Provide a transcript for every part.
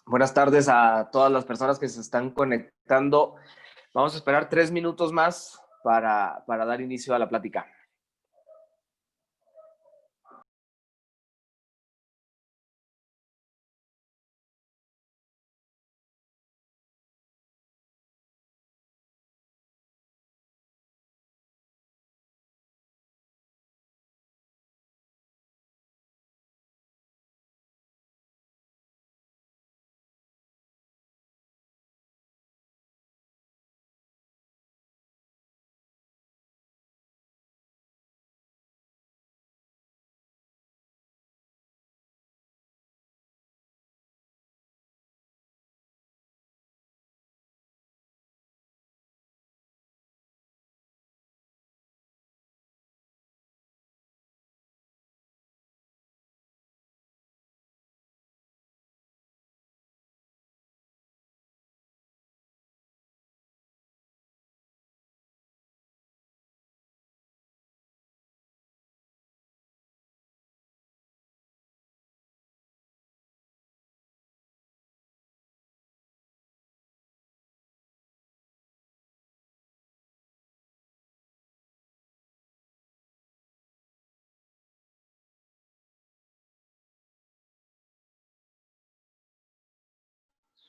Buenas tardes a todas las personas que se están conectando. Vamos a esperar 3 minutos más para dar inicio a la plática.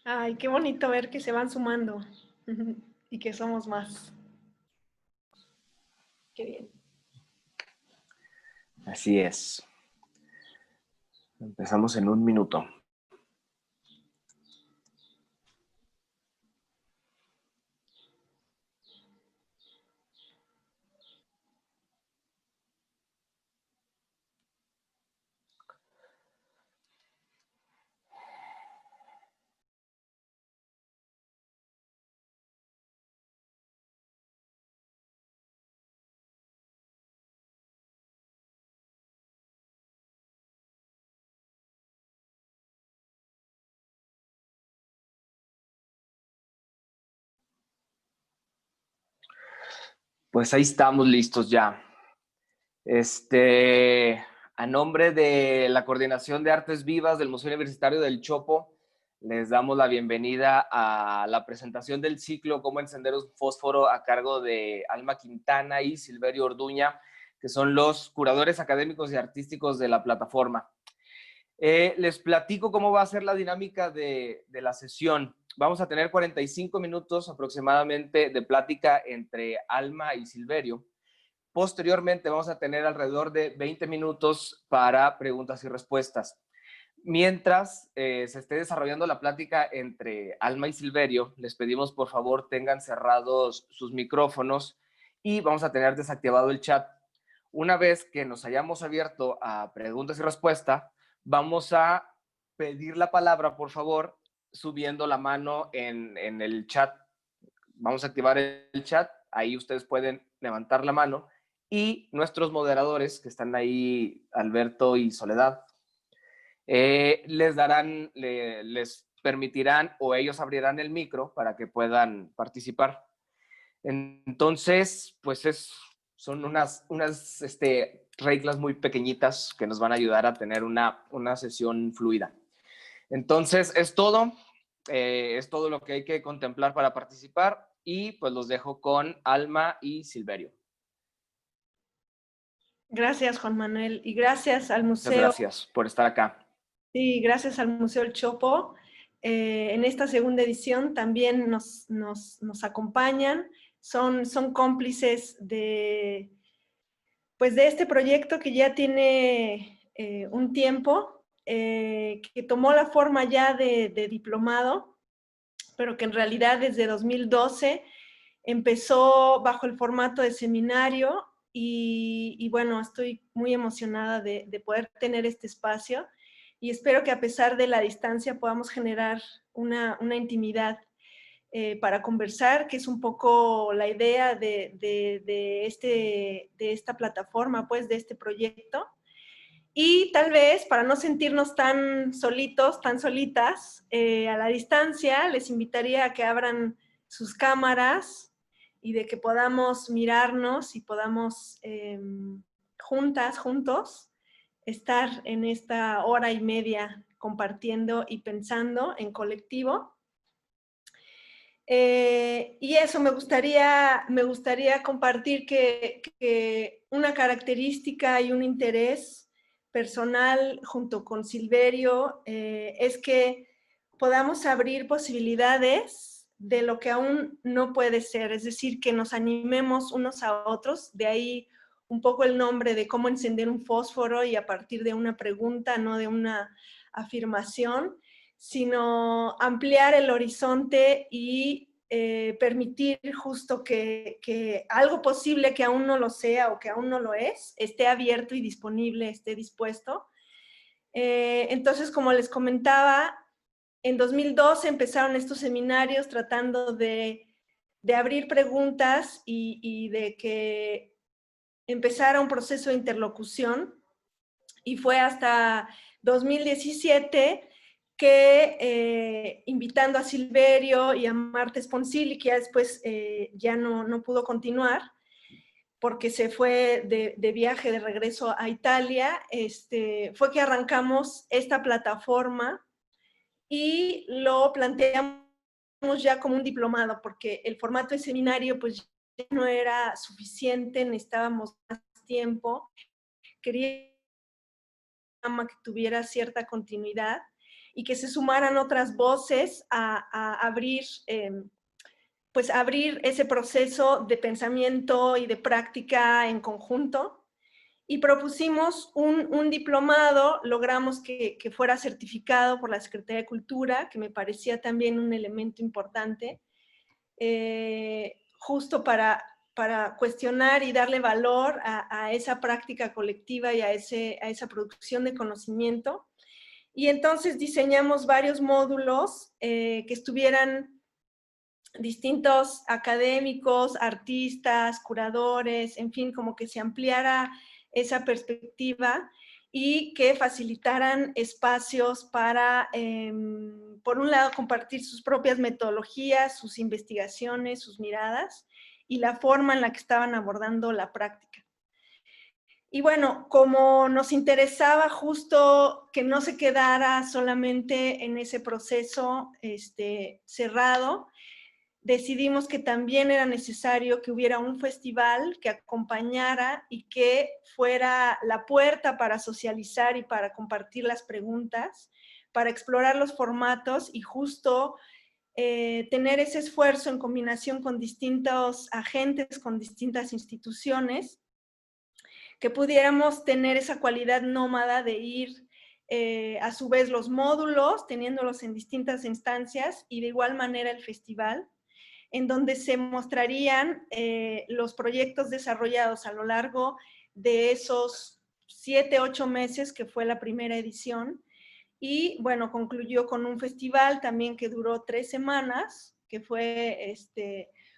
Ay, qué bonito ver que se van sumando y que somos más. Qué bien. Así es. Empezamos en 1 minuto. Pues ahí estamos listos ya. A nombre de la Coordinación de Artes Vivas del Museo Universitario del Chopo, les damos la bienvenida a la presentación del ciclo Cómo encender un fósforo a cargo de Alma Quintana y Silverio Orduña, que son los curadores académicos y artísticos de la plataforma. Les platico cómo va a ser la dinámica de la sesión. Vamos a tener 45 minutos aproximadamente de plática entre Alma y Silverio. Posteriormente vamos a tener alrededor de 20 minutos para preguntas y respuestas. Mientras se esté desarrollando la plática entre Alma y Silverio, les pedimos por favor tengan cerrados sus micrófonos y vamos a tener desactivado el chat. Una vez que nos hayamos abierto a preguntas y respuestas, vamos a pedir la palabra, por favor, subiendo la mano en el chat. Vamos a activar el chat, ahí ustedes pueden levantar la mano y nuestros moderadores, que están ahí, Alberto y Soledad, les permitirán o ellos abrirán el micro para que puedan participar. Entonces, pues son unas reglas muy pequeñitas que nos van a ayudar a tener una sesión fluida. Entonces, es todo lo que hay que contemplar para participar y pues los dejo con Alma y Silverio. Gracias, Juan Manuel, y gracias al Muchas museo. gracias por estar acá. Sí, gracias al Museo El Chopo. En esta segunda edición también nos acompañan, son cómplices de este proyecto que ya tiene un tiempo, que tomó la forma ya de diplomado, pero que en realidad desde 2012 empezó bajo el formato de seminario y bueno, estoy muy emocionada de poder tener este espacio y espero que a pesar de la distancia podamos generar una intimidad para conversar, que es un poco la idea de esta plataforma, pues, de este proyecto. Y tal vez, para no sentirnos tan solitos, tan solitas, a la distancia, les invitaría a que abran sus cámaras y de que podamos mirarnos y podamos juntas, juntos, estar en esta hora y media compartiendo y pensando en colectivo. Y eso me gustaría compartir que una característica y un interés personal junto con Silverio es que podamos abrir posibilidades de lo que aún no puede ser, es decir, que nos animemos unos a otros, de ahí un poco el nombre de cómo encender un fósforo y a partir de una pregunta, no de una afirmación, sino ampliar el horizonte y permitir justo que algo posible que aún no lo sea o que aún no lo es, esté abierto y disponible, esté dispuesto. Entonces, como les comentaba, en 2012 empezaron estos seminarios tratando de abrir preguntas y de que empezara un proceso de interlocución, y fue hasta 2017 que invitando a Silverio y a Marta Sponsili, que ya después ya no pudo continuar, porque se fue de viaje de regreso a Italia, fue que arrancamos esta plataforma y lo planteamos ya como un diplomado, porque el formato de seminario pues ya no era suficiente, necesitábamos más tiempo, quería que tuviera cierta continuidad y que se sumaran otras voces a abrir, pues abrir ese proceso de pensamiento y de práctica en conjunto. Y propusimos un diplomado, logramos que fuera certificado por la Secretaría de Cultura, que me parecía también un elemento importante, justo para cuestionar y darle valor a esa práctica colectiva y a esa producción de conocimiento. Y entonces diseñamos varios módulos que estuvieran distintos académicos, artistas, curadores, en fin, como que se ampliara esa perspectiva y que facilitaran espacios para, por un lado, compartir sus propias metodologías, sus investigaciones, sus miradas y la forma en la que estaban abordando la práctica. Y bueno, como nos interesaba justo que no se quedara solamente en ese proceso cerrado, decidimos que también era necesario que hubiera un festival que acompañara y que fuera la puerta para socializar y para compartir las preguntas, para explorar los formatos y justo tener ese esfuerzo en combinación con distintos agentes, con distintas instituciones, que pudiéramos tener esa cualidad nómada de ir a su vez los módulos, teniéndolos en distintas instancias y de igual manera el festival, en donde se mostrarían los proyectos desarrollados a lo largo de esos 7, 8 meses que fue la primera edición. Y bueno, concluyó con un festival también que duró 3 semanas, que fue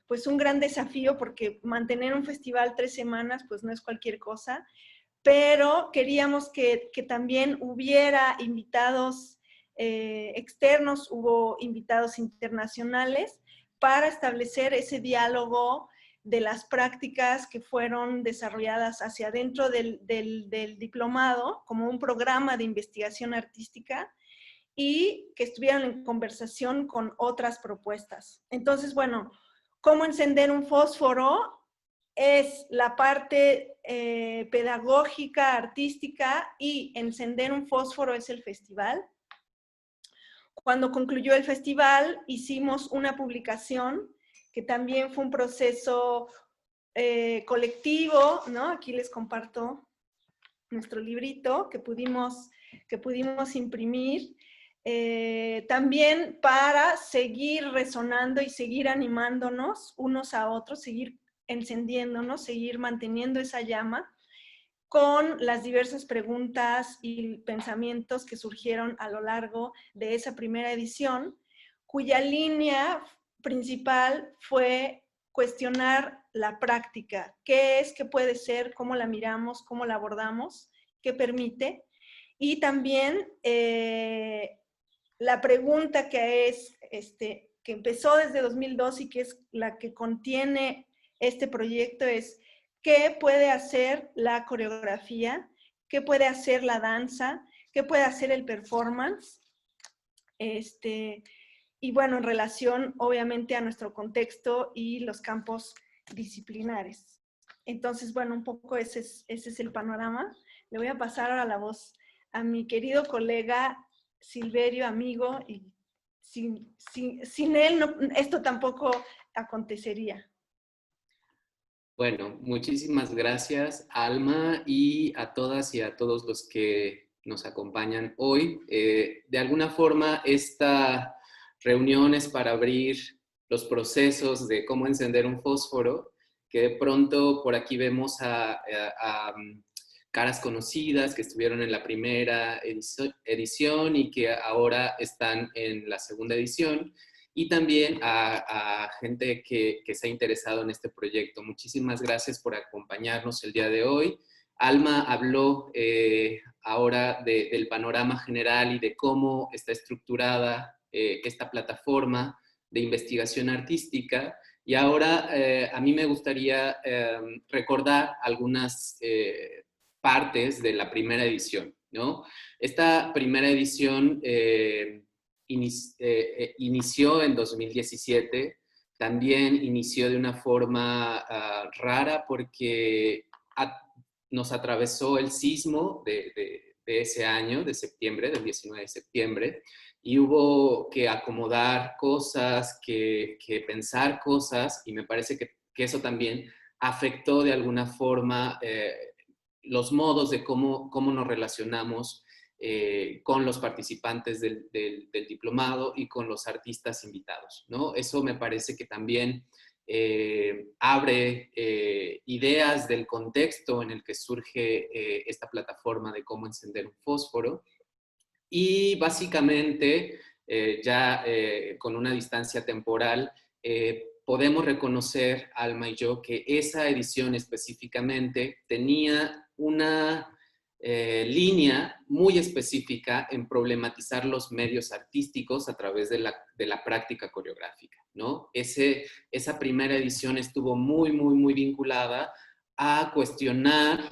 pues un gran desafío porque mantener un festival 3 semanas pues no es cualquier cosa, pero queríamos que también hubiera invitados externos, hubo invitados internacionales para establecer ese diálogo de las prácticas que fueron desarrolladas hacia adentro del diplomado como un programa de investigación artística y que estuvieran en conversación con otras propuestas. Entonces, bueno, ¿cómo encender un fósforo? Es la parte pedagógica, artística, y encender un fósforo es el festival. Cuando concluyó el festival, hicimos una publicación que también fue un proceso colectivo, ¿no? Aquí les comparto nuestro librito que pudimos imprimir, también para seguir resonando y seguir animándonos unos a otros, seguir encendiéndonos, seguir manteniendo esa llama con las diversas preguntas y pensamientos que surgieron a lo largo de esa primera edición, cuya línea principal fue cuestionar la práctica. ¿Qué es? ¿Qué puede ser? ¿Cómo la miramos? ¿Cómo la abordamos? ¿Qué permite? Y también la pregunta que es, que empezó desde 2002 y que es la que contiene este proyecto es: ¿qué puede hacer la coreografía? ¿Qué puede hacer la danza? ¿Qué puede hacer el performance? Y bueno, en relación obviamente a nuestro contexto y los campos disciplinares. Entonces, bueno, un poco ese es el panorama. Le voy a pasar ahora la voz a mi querido colega Silverio, amigo, y sin él esto tampoco acontecería. Bueno, muchísimas gracias, Alma, y a todas y a todos los que nos acompañan hoy. De alguna forma, esta reunión es para abrir los procesos de cómo encender un fósforo, que de pronto por aquí vemos a caras conocidas que estuvieron en la primera edición y que ahora están en la segunda edición, y también a gente que se ha interesado en este proyecto. Muchísimas gracias por acompañarnos el día de hoy. Alma habló ahora del panorama general y de cómo está estructurada esta plataforma de investigación artística, y ahora a mí me gustaría recordar algunas partes de la primera edición, ¿no? Esta primera edición inició en 2017, también inició de una forma rara porque nos atravesó el sismo de ese año, de septiembre, del 19 de septiembre, y hubo que acomodar cosas, que pensar cosas, y me parece que eso también afectó de alguna forma los modos de cómo nos relacionamos con los participantes del diplomado y con los artistas invitados, ¿no? Eso me parece que también abre ideas del contexto en el que surge esta plataforma de cómo encender un fósforo, y básicamente ya con una distancia temporal podemos reconocer, Alma y yo, que esa edición específicamente tenía una línea muy específica en problematizar los medios artísticos a través de la práctica coreográfica, ¿no? Esa primera edición estuvo muy vinculada a cuestionar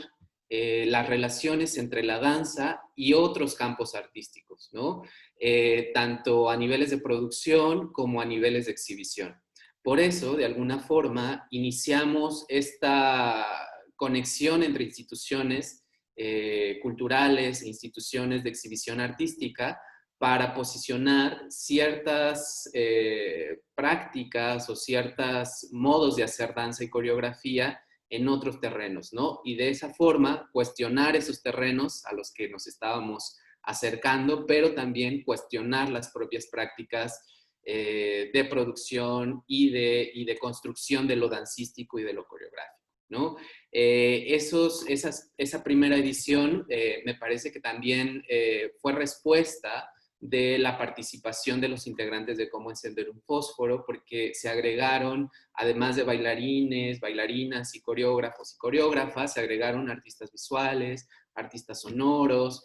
las relaciones entre la danza y otros campos artísticos, ¿no? Tanto a niveles de producción como a niveles de exhibición. Por eso, de alguna forma, iniciamos esta conexión entre instituciones culturales e instituciones de exhibición artística para posicionar ciertas prácticas o ciertos modos de hacer danza y coreografía en otros terrenos, ¿no? Y de esa forma cuestionar esos terrenos a los que nos estábamos acercando, pero también cuestionar las propias prácticas de producción y de construcción de lo dancístico y de lo coreográfico, ¿no? Esa primera edición me parece que también fue respuesta de la participación de los integrantes de Cómo Encender un Fósforo, porque se agregaron, además de bailarines, bailarinas y coreógrafos y coreógrafas, se agregaron artistas visuales, artistas sonoros,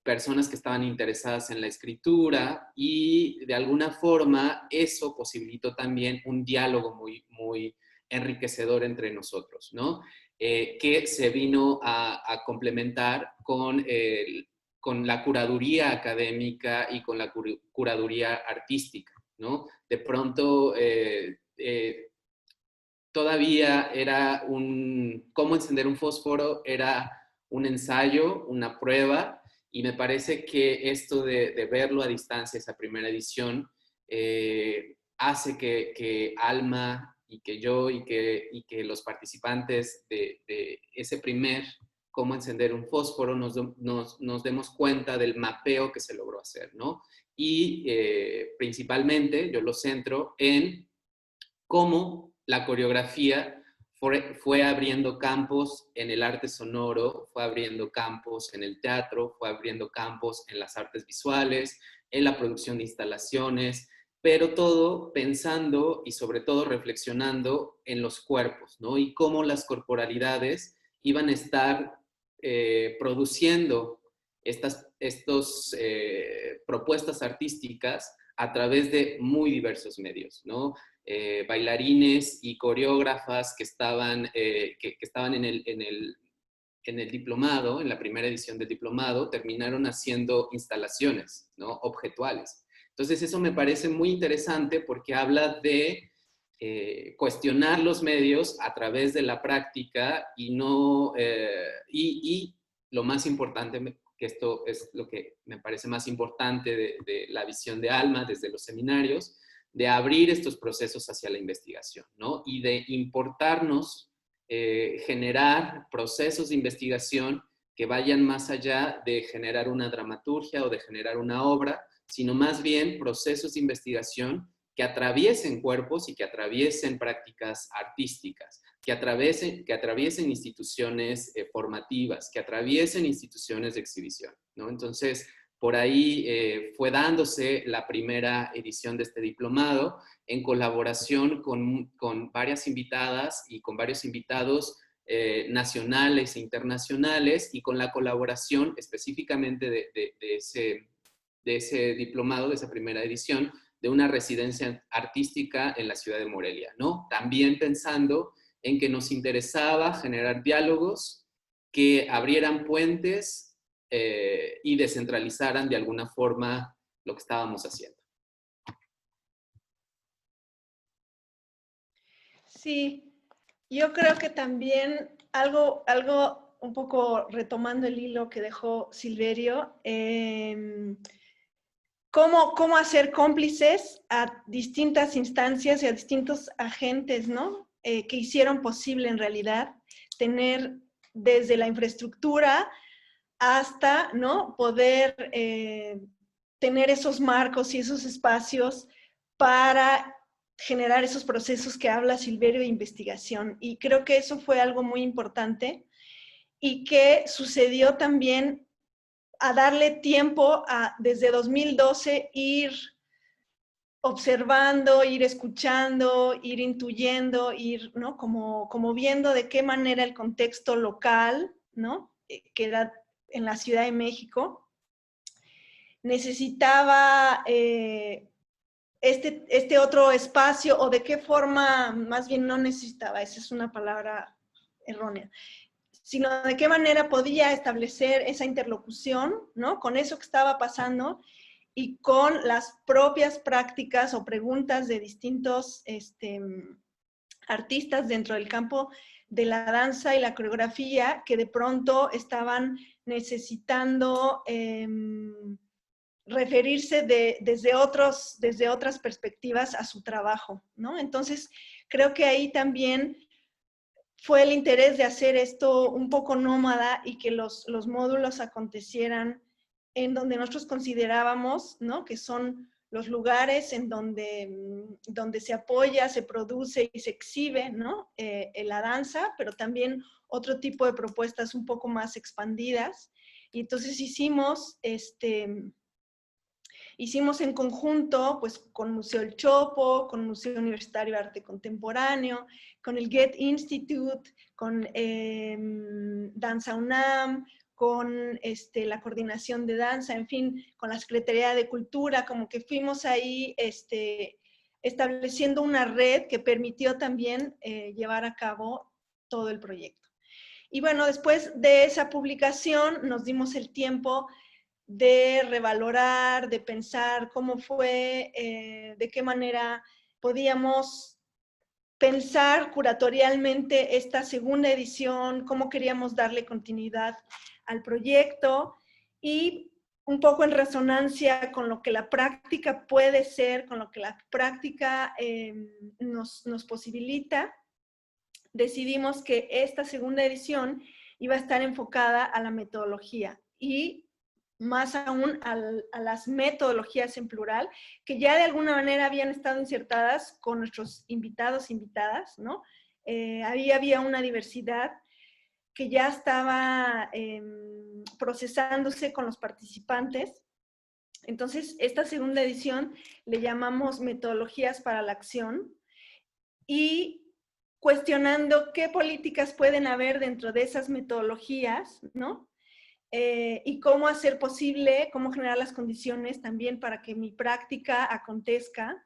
personas que estaban interesadas en la escritura, y de alguna forma eso posibilitó también un diálogo muy enriquecedor entre nosotros, ¿no? Que se vino a complementar con la curaduría académica y con la curaduría artística, ¿no? De pronto, todavía era cómo encender un fósforo era un ensayo, una prueba, y me parece que esto de verlo a distancia, esa primera edición, hace que Alma y que yo y que los participantes de ese primer cómo encender un fósforo nos demos cuenta del mapeo que se logró hacer, ¿no? Y principalmente yo lo centro en cómo la coreografía fue abriendo campos en el arte sonoro, fue abriendo campos en el teatro, fue abriendo campos en las artes visuales, en la producción de instalaciones, pero todo pensando y sobre todo reflexionando en los cuerpos, ¿no? Y cómo las corporalidades iban a estar produciendo estas propuestas artísticas a través de muy diversos medios, ¿no? Bailarines y coreógrafas que estaban en en el diplomado, en la primera edición del diplomado, terminaron haciendo instalaciones, ¿no? Objetuales. Entonces eso me parece muy interesante porque habla de cuestionar los medios a través de la práctica y no, y lo más importante, que esto es lo que me parece más importante de la visión de Alma desde los seminarios, de abrir estos procesos hacia la investigación, ¿no? Y de importarnos generar procesos de investigación que vayan más allá de generar una dramaturgia o de generar una obra, sino más bien procesos de investigación que atraviesen cuerpos y que atraviesen prácticas artísticas, que atraviesen instituciones formativas, que atraviesen instituciones de exhibición, ¿no? Entonces, por ahí fue dándose la primera edición de este diplomado en colaboración con varias invitadas y con varios invitados nacionales e internacionales, y con la colaboración específicamente de ese diplomado, de esa primera edición, de una residencia artística en la ciudad de Morelia, ¿no? También pensando en que nos interesaba generar diálogos que abrieran puentes y descentralizaran de alguna forma lo que estábamos haciendo. Sí, yo creo que también algo un poco retomando el hilo que dejó Silverio, cómo hacer cómplices a distintas instancias y a distintos agentes, ¿no? Que hicieron posible en realidad tener desde la infraestructura hasta, ¿no? Poder tener esos marcos y esos espacios para generar esos procesos que habla Silverio de investigación. Y creo que eso fue algo muy importante y que sucedió también a darle tiempo a, desde 2012, ir observando, ir escuchando, ir intuyendo, ir, ¿no? Como viendo de qué manera el contexto local, ¿no? Que era en la Ciudad de México, necesitaba este otro espacio, o de qué forma, más bien no necesitaba, esa es una palabra errónea, sino de qué manera podía establecer esa interlocución, ¿no? Con eso que estaba pasando y con las propias prácticas o preguntas de distintos artistas dentro del campo de la danza y la coreografía, que de pronto estaban necesitando referirse desde otras perspectivas a su trabajo, ¿no? Entonces, creo que ahí también fue el interés de hacer esto un poco nómada y que los módulos acontecieran en donde nosotros considerábamos, ¿no? Que son los lugares en donde se apoya, se produce y se exhibe, ¿no? La danza, pero también otro tipo de propuestas un poco más expandidas. Y entonces hicimos en conjunto, pues, con Museo El Chopo, con Museo Universitario de Arte Contemporáneo, con el Goethe Institute, con Danza UNAM, con la Coordinación de Danza, en fin, con la Secretaría de Cultura, como que fuimos ahí estableciendo una red que permitió también llevar a cabo todo el proyecto. Y bueno, después de esa publicación nos dimos el tiempo de revalorar, de pensar cómo fue, de qué manera podíamos pensar curatorialmente esta segunda edición, cómo queríamos darle continuidad al proyecto y un poco en resonancia con lo que la práctica puede ser, con lo que la práctica nos posibilita, decidimos que esta segunda edición iba a estar enfocada a la metodología y más aún a las metodologías en plural, que ya de alguna manera habían estado insertadas con nuestros invitados e invitadas, ¿no? Ahí había una diversidad que ya estaba procesándose con los participantes. Entonces, esta segunda edición le llamamos Metodologías para la Acción, y cuestionando qué políticas pueden haber dentro de esas metodologías, ¿no? Y cómo hacer posible, cómo generar las condiciones también para que mi práctica acontezca,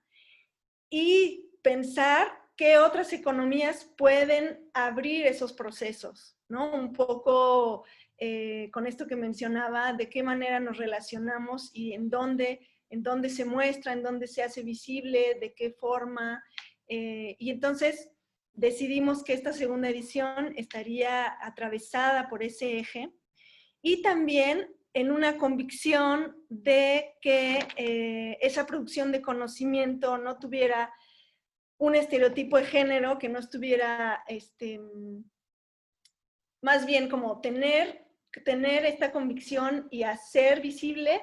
y pensar qué otras economías pueden abrir esos procesos, ¿no? Un poco con esto que mencionaba, de qué manera nos relacionamos y en dónde se muestra, en dónde se hace visible, de qué forma. Y entonces decidimos que esta segunda edición estaría atravesada por ese eje y también en una convicción de que esa producción de conocimiento no tuviera un estereotipo de género, que no estuviera, más bien como tener esta convicción y hacer visible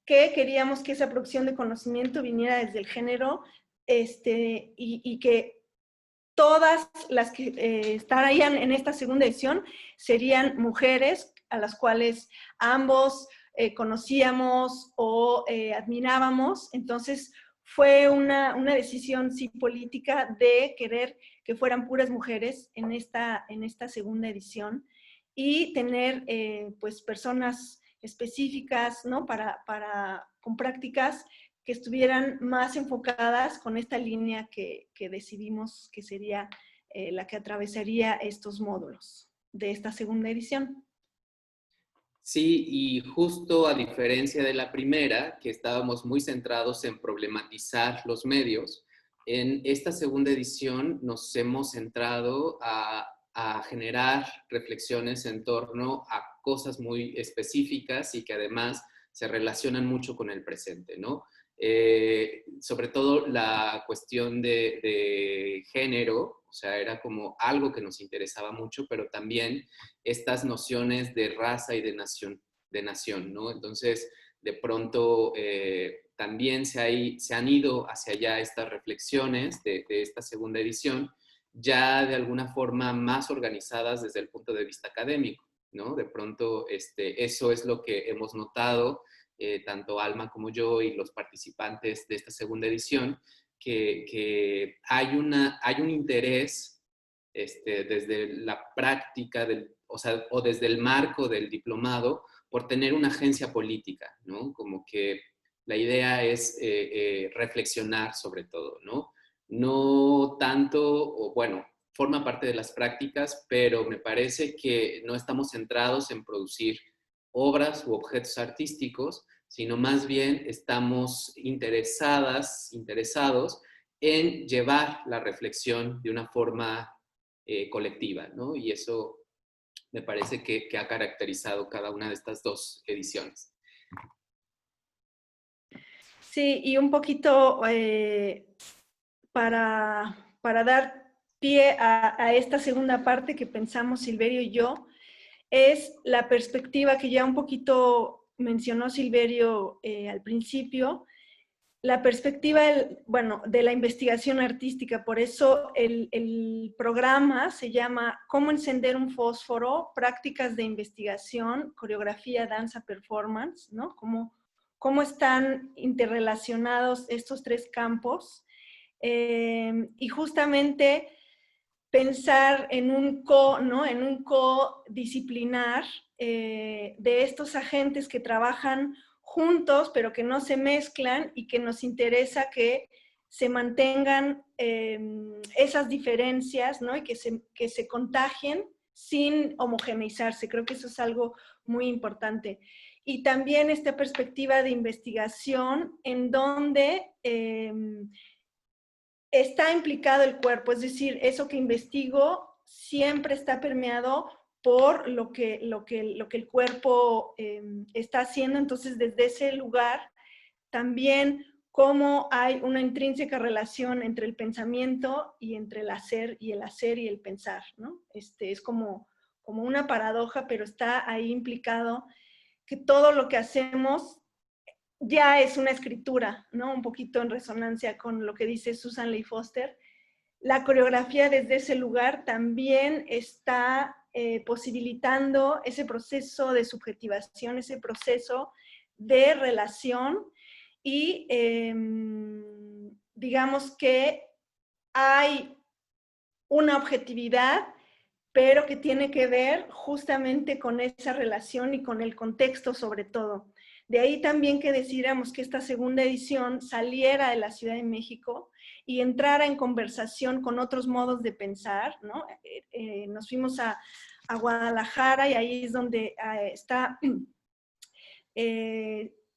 que queríamos que esa producción de conocimiento viniera desde el género, y que todas las que estarían en esta segunda edición serían mujeres a las cuales ambos conocíamos o admirábamos. Entonces fue una decisión sí política de querer que fueran puras mujeres en esta segunda edición y tener pues personas específicas, ¿no? con prácticas que estuvieran más enfocadas con esta línea que decidimos que sería la que atravesaría estos módulos de esta segunda edición. Sí, y justo a diferencia de la primera, que estábamos muy centrados en problematizar los medios, en esta segunda edición nos hemos centrado a generar reflexiones en torno a cosas muy específicas y que además se relacionan mucho con el presente, ¿no? Sobre todo la cuestión de género, o sea, era como algo que nos interesaba mucho, pero también estas nociones de raza y de nación, ¿no? Entonces, de pronto también se han ido hacia allá estas reflexiones de esta segunda edición, ya de alguna forma más organizadas desde el punto de vista académico, ¿no? De pronto eso es lo que hemos notado, tanto Alma como yo y los participantes de esta segunda edición, que hay un interés desde la práctica, o desde el marco del diplomado, por tener una agencia política, ¿no? Como que la idea es reflexionar sobre todo, ¿no? No tanto, o bueno, forma parte de las prácticas, pero me parece que no estamos centrados en producir obras u objetos artísticos, sino más bien estamos interesados en llevar la reflexión de una forma colectiva, ¿no? Y eso me parece que ha caracterizado cada una de estas dos ediciones. Sí, y un poquito para dar pie a esta segunda parte que pensamos Silverio y yo, es la perspectiva que ya un poquito mencionó Silverio al principio, la perspectiva de la investigación artística. Por eso el programa se llama ¿Cómo encender un fósforo? Prácticas de investigación, coreografía, danza, performance, ¿no? Cómo están interrelacionados estos tres campos. Y justamente pensar en un ¿no? En un co-disciplinar de estos agentes que trabajan juntos, pero que no se mezclan y que nos interesa que se mantengan esas diferencias, ¿no? Y que se contagien sin homogeneizarse. Creo que eso es algo muy importante. Y también esta perspectiva de investigación en donde está implicado el cuerpo, es decir, eso que investigo siempre está permeado por lo que el cuerpo está haciendo. Entonces, desde ese lugar, también cómo hay una intrínseca relación entre el pensamiento y entre el hacer y el pensar, ¿no? Es como una paradoja, pero está ahí implicado que todo lo que hacemos ya es una escritura, ¿no? Un poquito en resonancia con lo que dice Susan Leigh Foster. La coreografía desde ese lugar también está posibilitando ese proceso de subjetivación, ese proceso de relación y digamos que hay una objetividad, pero que tiene que ver justamente con esa relación y con el contexto sobre todo. De ahí también que decidiéramos que esta segunda edición saliera de la Ciudad de México y entrara en conversación con otros modos de pensar, ¿no? Nos fuimos a a Guadalajara, y ahí es donde está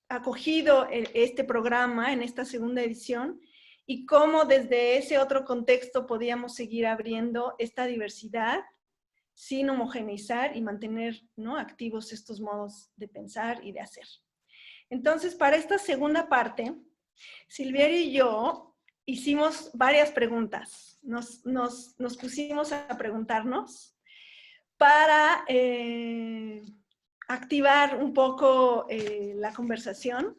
acogido este programa en esta segunda edición, y cómo desde ese otro contexto podíamos seguir abriendo esta diversidad sin homogeneizar y mantener, ¿no?, activos estos modos de pensar y de hacer. Entonces, para esta segunda parte, Silverio y yo hicimos varias preguntas. Nos pusimos a preguntarnos para activar un poco la conversación,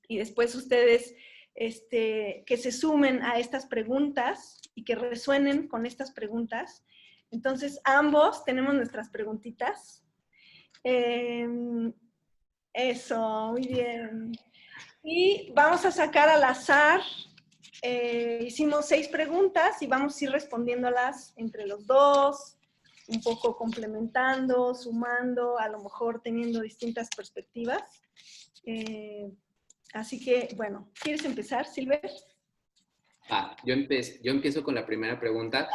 y después ustedes que se sumen a estas preguntas y que resuenen con estas preguntas. Entonces, ambos tenemos nuestras preguntitas. Eso, muy bien. Y vamos a sacar al azar. Hicimos 6 preguntas y vamos a ir respondiéndolas entre los dos, un poco complementando, sumando, a lo mejor teniendo distintas perspectivas. Así que, bueno, ¿quieres empezar, Silver? Yo empiezo con la primera pregunta.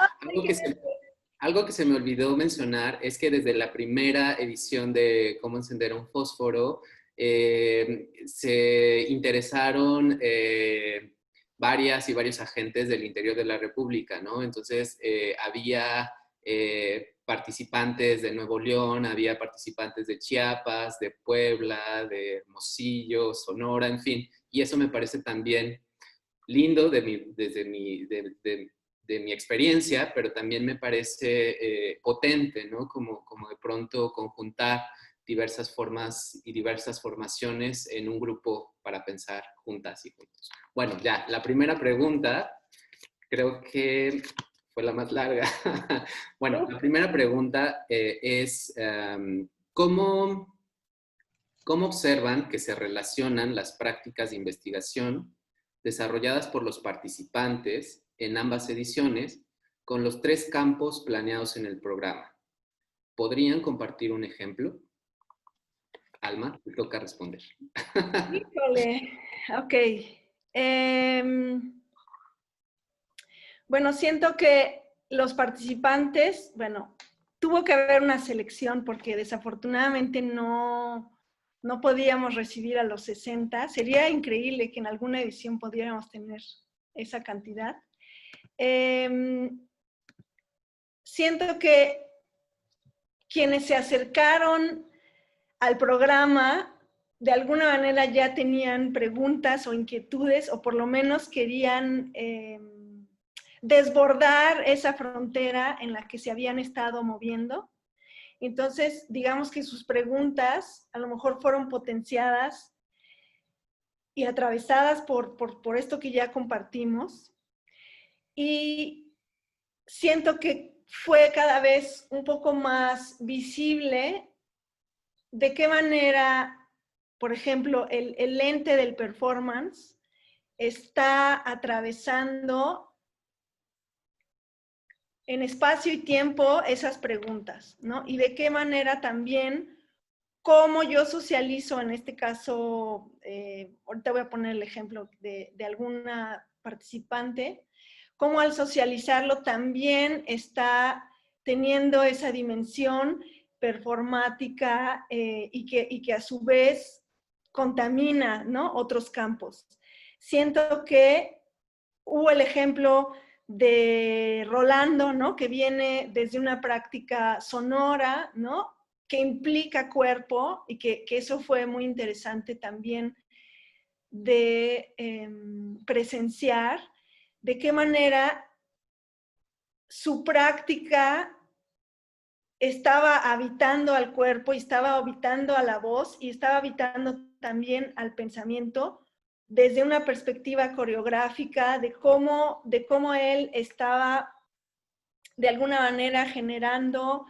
Algo que se me olvidó mencionar es que desde la primera edición de Cómo encender un fósforo, se interesaron varias y varios agentes del interior de la República, ¿no? Entonces, había participantes de Nuevo León, había participantes de Chiapas, de Puebla, de Hermosillo, Sonora, en fin. Y eso me parece también lindo desde mi experiencia, pero también me parece potente, ¿no? Como de pronto conjuntar diversas formas y diversas formaciones en un grupo para pensar juntas y juntos. Bueno, ya, la primera pregunta creo que fue la más larga. Bueno, la primera pregunta es, ¿cómo observan que se relacionan las prácticas de investigación desarrolladas por los participantes en ambas ediciones con los 3 campos planeados en el programa? ¿Podrían compartir un ejemplo? Alma, te toca responder. Híjole, ok. Bueno, siento que los participantes, bueno, tuvo que haber una selección porque desafortunadamente no podíamos recibir a los 60. Sería increíble que en alguna edición pudiéramos tener esa cantidad. Siento que quienes se acercaron al programa de alguna manera ya tenían preguntas o inquietudes, o por lo menos querían desbordar esa frontera en la que se habían estado moviendo. Entonces, digamos que sus preguntas a lo mejor fueron potenciadas y atravesadas por esto que ya compartimos. Y siento que fue cada vez un poco más visible de qué manera, por ejemplo, el lente del performance está atravesando en espacio y tiempo esas preguntas, ¿no? Y de qué manera también, cómo yo socializo, en este caso, ahorita voy a poner el ejemplo de alguna participante, cómo al socializarlo también está teniendo esa dimensión performática y que a su vez contamina, ¿no?, otros campos. Siento que hubo el ejemplo de Rolando, ¿no?, que viene desde una práctica sonora, ¿no?, que implica cuerpo, y que eso fue muy interesante también de presenciar, de qué manera su práctica estaba habitando al cuerpo y estaba habitando a la voz y estaba habitando también al pensamiento desde una perspectiva coreográfica de cómo él estaba de alguna manera generando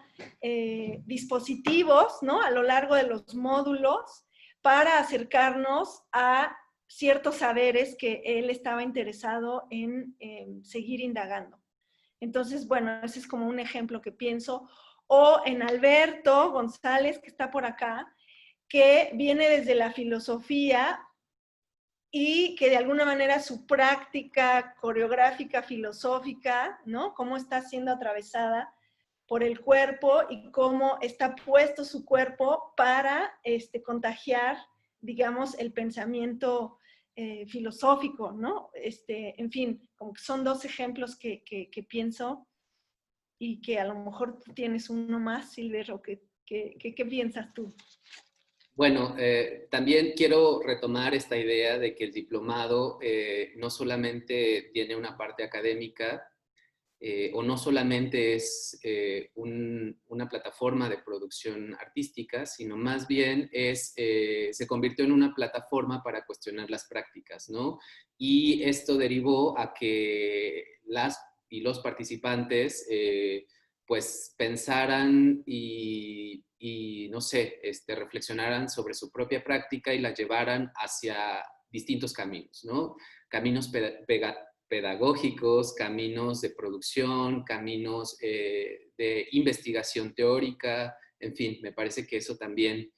dispositivos, ¿no?, a lo largo de los módulos para acercarnos a ciertos saberes que él estaba interesado en seguir indagando. Entonces, bueno, ese es como un ejemplo que pienso. O en Alberto González, que está por acá, que viene desde la filosofía y que de alguna manera su práctica coreográfica, filosófica, ¿no?, cómo está siendo atravesada por el cuerpo y cómo está puesto su cuerpo para contagiar, digamos, el pensamiento filosófico, ¿no? En fin, como que son dos ejemplos que pienso y que a lo mejor tú tienes uno más, Silver, o ¿qué piensas tú? Bueno, también quiero retomar esta idea de que el diplomado no solamente tiene una parte académica, o no solamente es una plataforma de producción artística, sino más bien se convirtió en una plataforma para cuestionar las prácticas, ¿no? Y esto derivó a que las y los participantes pues pensaran y no sé, reflexionaran sobre su propia práctica y la llevaran hacia distintos caminos, ¿no? Caminos pedagógicos, caminos de producción, caminos de investigación teórica, en fin, me parece que eso también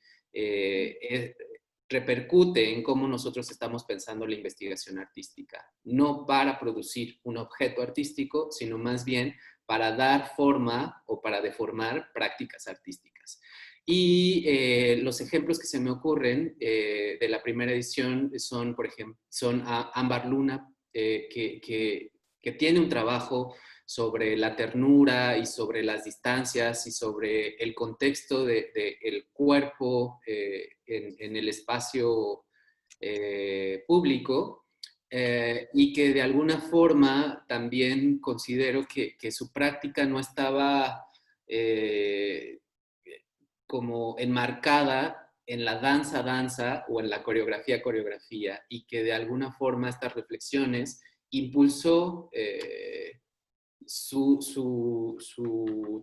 repercute en cómo nosotros estamos pensando la investigación artística, no para producir un objeto artístico, sino más bien para dar forma o para deformar prácticas artísticas. Y los ejemplos que se me ocurren de la primera edición son, por ejemplo, son Ámbar Luna, que tiene un trabajo sobre la ternura y sobre las distancias y sobre el contexto del cuerpo en el espacio público, y que de alguna forma también considero que su práctica no estaba como enmarcada en la danza o en la coreografía, y que de alguna forma estas reflexiones impulsó su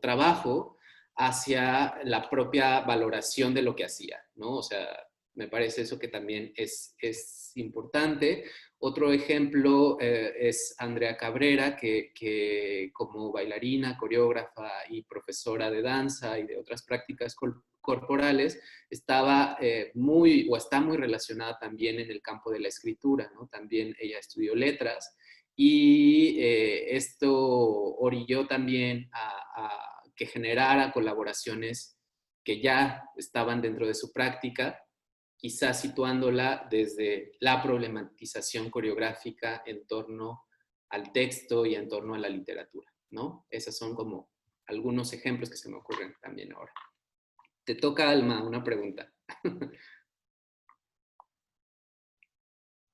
trabajo hacia la propia valoración de lo que hacía, ¿no? O sea, me parece eso que también es importante. Otro ejemplo es Andrea Cabrera, que como bailarina, coreógrafa y profesora de danza y de otras prácticas corporales, estaba está muy relacionada también en el campo de la escritura, ¿no? También ella estudió letras y esto orilló también a que generara colaboraciones que ya estaban dentro de su práctica, quizás situándola desde la problematización coreográfica en torno al texto y en torno a la literatura, ¿no? Esos son como algunos ejemplos que se me ocurren también ahora. Te toca, Alma, una pregunta.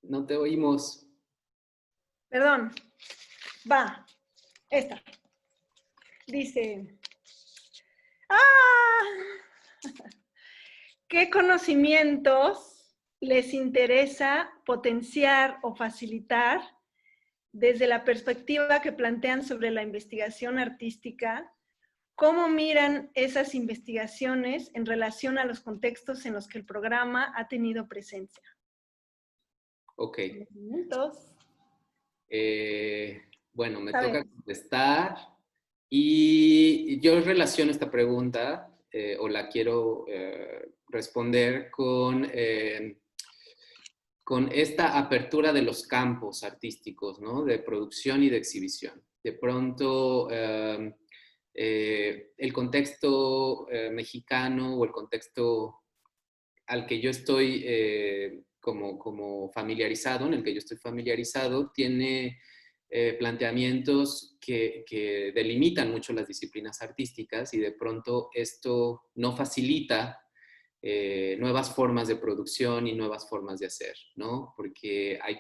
No te oímos. Perdón, va, esta. Dice, ¿qué conocimientos les interesa potenciar o facilitar desde la perspectiva que plantean sobre la investigación artística? ¿Cómo miran esas investigaciones en relación a los contextos en los que el programa ha tenido presencia? Ok. Bueno, me ¿Sabes? toca contestar y yo relaciono esta pregunta o la quiero responder con esta apertura de los campos artísticos, ¿no? De producción y de exhibición. De pronto, el contexto mexicano o el contexto al que yo estoy como familiarizado, en el que yo estoy familiarizado, tiene planteamientos que delimitan mucho las disciplinas artísticas y de pronto esto no facilita nuevas formas de producción y nuevas formas de hacer, ¿no? Porque hay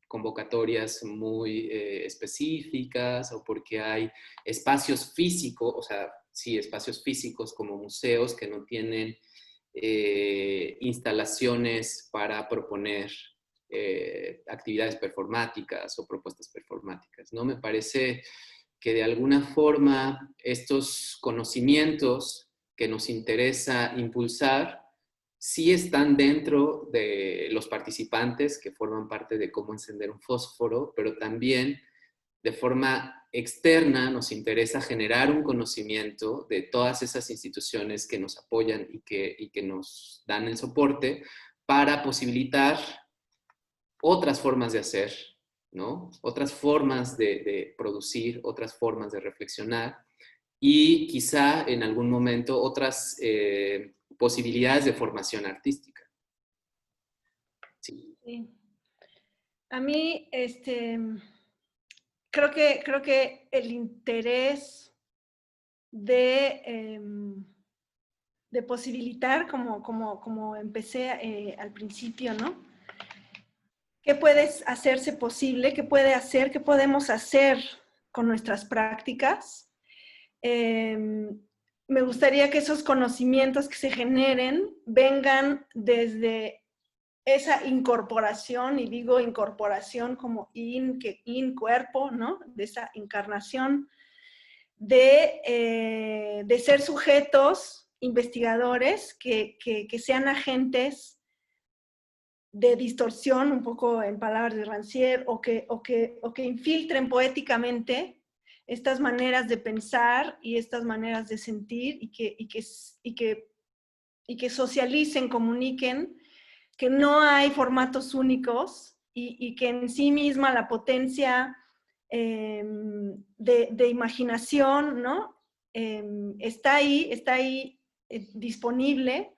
convocatorias muy específicas o porque hay espacios físicos, o sea, sí, espacios físicos como museos que no tienen instalaciones para proponer actividades performáticas o propuestas performáticas, ¿no? Me parece que de alguna forma estos conocimientos que nos interesa impulsar sí están dentro de los participantes que forman parte de cómo encender un fósforo, pero también de forma externa nos interesa generar un conocimiento de todas esas instituciones que nos apoyan y que nos dan el soporte para posibilitar otras formas de hacer, ¿no? Otras formas de producir, otras formas de reflexionar y quizá en algún momento otras posibilidades de formación artística. Sí. Sí. A mí, creo que el interés de posibilitar, como empecé al principio, ¿no? ¿Qué puede hacerse posible? ¿Qué puede hacer? ¿Qué podemos hacer con nuestras prácticas? Me gustaría que esos conocimientos que se generen vengan desde esa incorporación, y digo incorporación como cuerpo, ¿no? De esa encarnación de ser sujetos investigadores que sean agentes de distorsión, un poco en palabras de Rancière, o que infiltren poéticamente estas maneras de pensar y estas maneras de sentir y que socialicen, comuniquen, que no hay formatos únicos y que en sí misma la potencia de imaginación, ¿no? Está ahí disponible,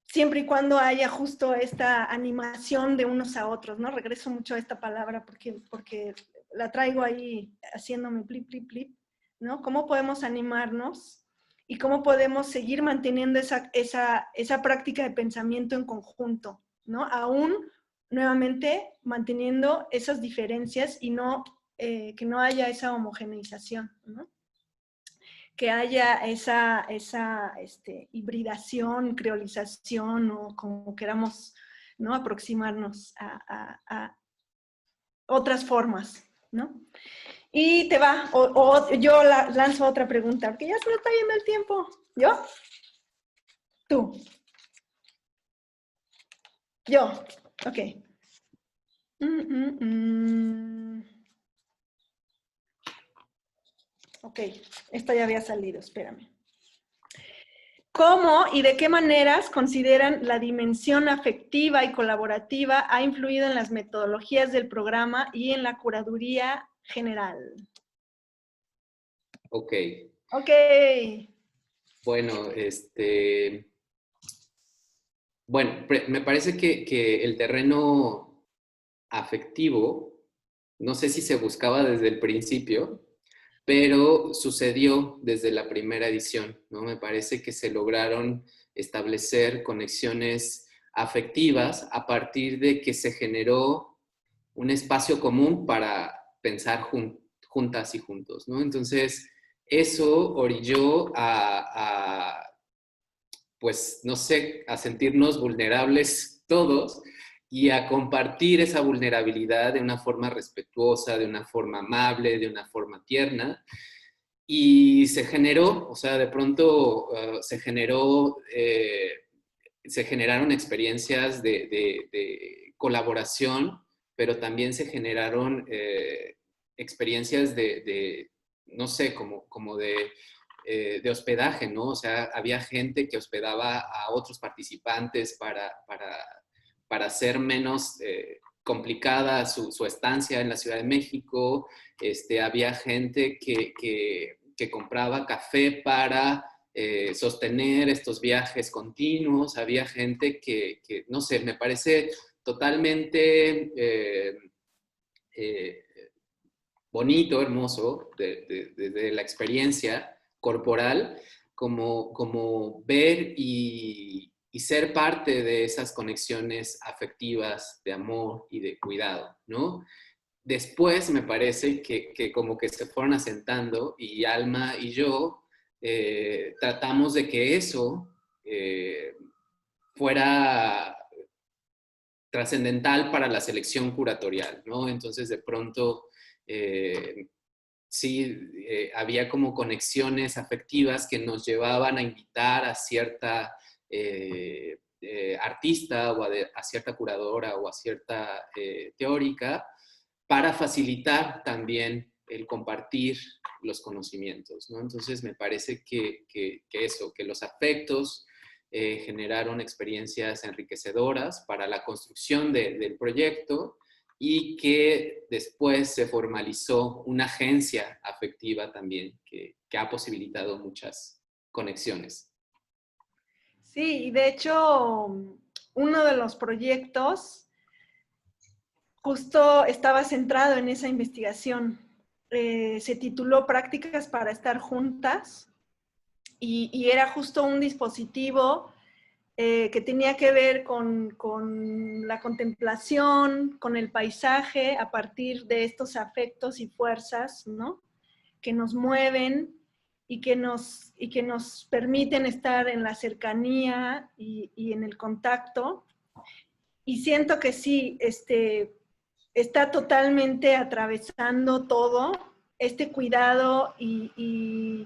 siempre y cuando haya justo esta animación de unos a otros, ¿no? Regreso mucho a esta palabra porque la traigo ahí haciéndome plip, plip, plip, ¿no? ¿Cómo podemos animarnos y cómo podemos seguir manteniendo esa práctica de pensamiento en conjunto, ¿no? Aún, nuevamente, manteniendo esas diferencias y que no haya esa homogeneización, ¿no? Que haya esa hibridación, creolización, o como queramos, ¿no? Aproximarnos a otras formas, ¿no? Y te va, o yo lanzo otra pregunta, porque ya se me está yendo el tiempo. ¿Yo? Tú. Yo. Ok. Ok, esta ya había salido, espérame. ¿Cómo y de qué maneras consideran la dimensión afectiva y colaborativa ha influido en las metodologías del programa y en la curaduría general? Ok. Ok. Bueno, bueno, me parece que el terreno afectivo, no sé si se buscaba desde el principio, pero sucedió desde la primera edición, ¿no? Me parece que se lograron establecer conexiones afectivas a partir de que se generó un espacio común para pensar juntas y juntos, ¿no? Entonces, eso orilló pues, no sé, a sentirnos vulnerables todos y a compartir esa vulnerabilidad de una forma respetuosa, de una forma amable, de una forma tierna. Y se generó, o sea, de pronto se generaron experiencias de colaboración, pero también se generaron experiencias no sé, como de hospedaje, ¿no? O sea, había gente que hospedaba a otros participantes para hacer menos complicada su estancia en la Ciudad de México. Había gente que compraba café para sostener estos viajes continuos. Había gente no sé, me parece totalmente bonito, hermoso, de la experiencia corporal, como ver y ser parte de esas conexiones afectivas de amor y de cuidado, ¿no? Después me parece que como que se fueron asentando y Alma y yo tratamos de que eso fuera trascendental para la selección curatorial, ¿no? Entonces de pronto sí, había como conexiones afectivas que nos llevaban a invitar a cierta artista o a cierta curadora o a cierta teórica para facilitar también el compartir los conocimientos, ¿no? Entonces me parece que eso, que los afectos generaron experiencias enriquecedoras para la construcción del proyecto y que después se formalizó una agencia afectiva también que ha posibilitado muchas conexiones. Sí, y de hecho, uno de los proyectos justo estaba centrado en esa investigación. Se tituló Prácticas para estar juntas y era justo un dispositivo que tenía que ver con la contemplación, con el paisaje, a partir de estos afectos y fuerzas, ¿no? Que nos mueven y que nos permiten estar en la cercanía y en el contacto. Y siento que sí, está totalmente atravesando todo este cuidado y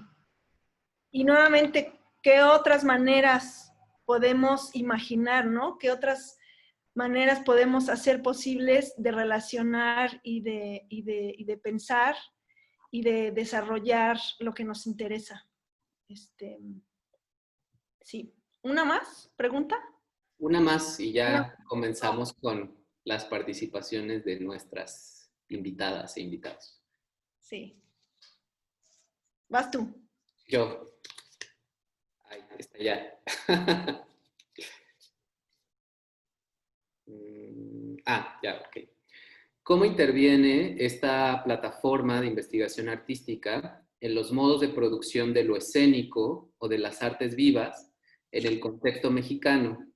nuevamente, ¿qué otras maneras podemos imaginar, ¿no? ¿Qué otras maneras podemos hacer posibles de relacionar y de pensar y de desarrollar lo que nos interesa? Sí. ¿Una más? ¿Pregunta? Una más y Una. ya comenzamos con las participaciones de nuestras invitadas e invitados. Sí. Vas tú. Yo. Ahí está ya. Ya, ok. ¿Cómo interviene esta plataforma de investigación artística en los modos de producción de lo escénico o de las artes vivas en el contexto mexicano?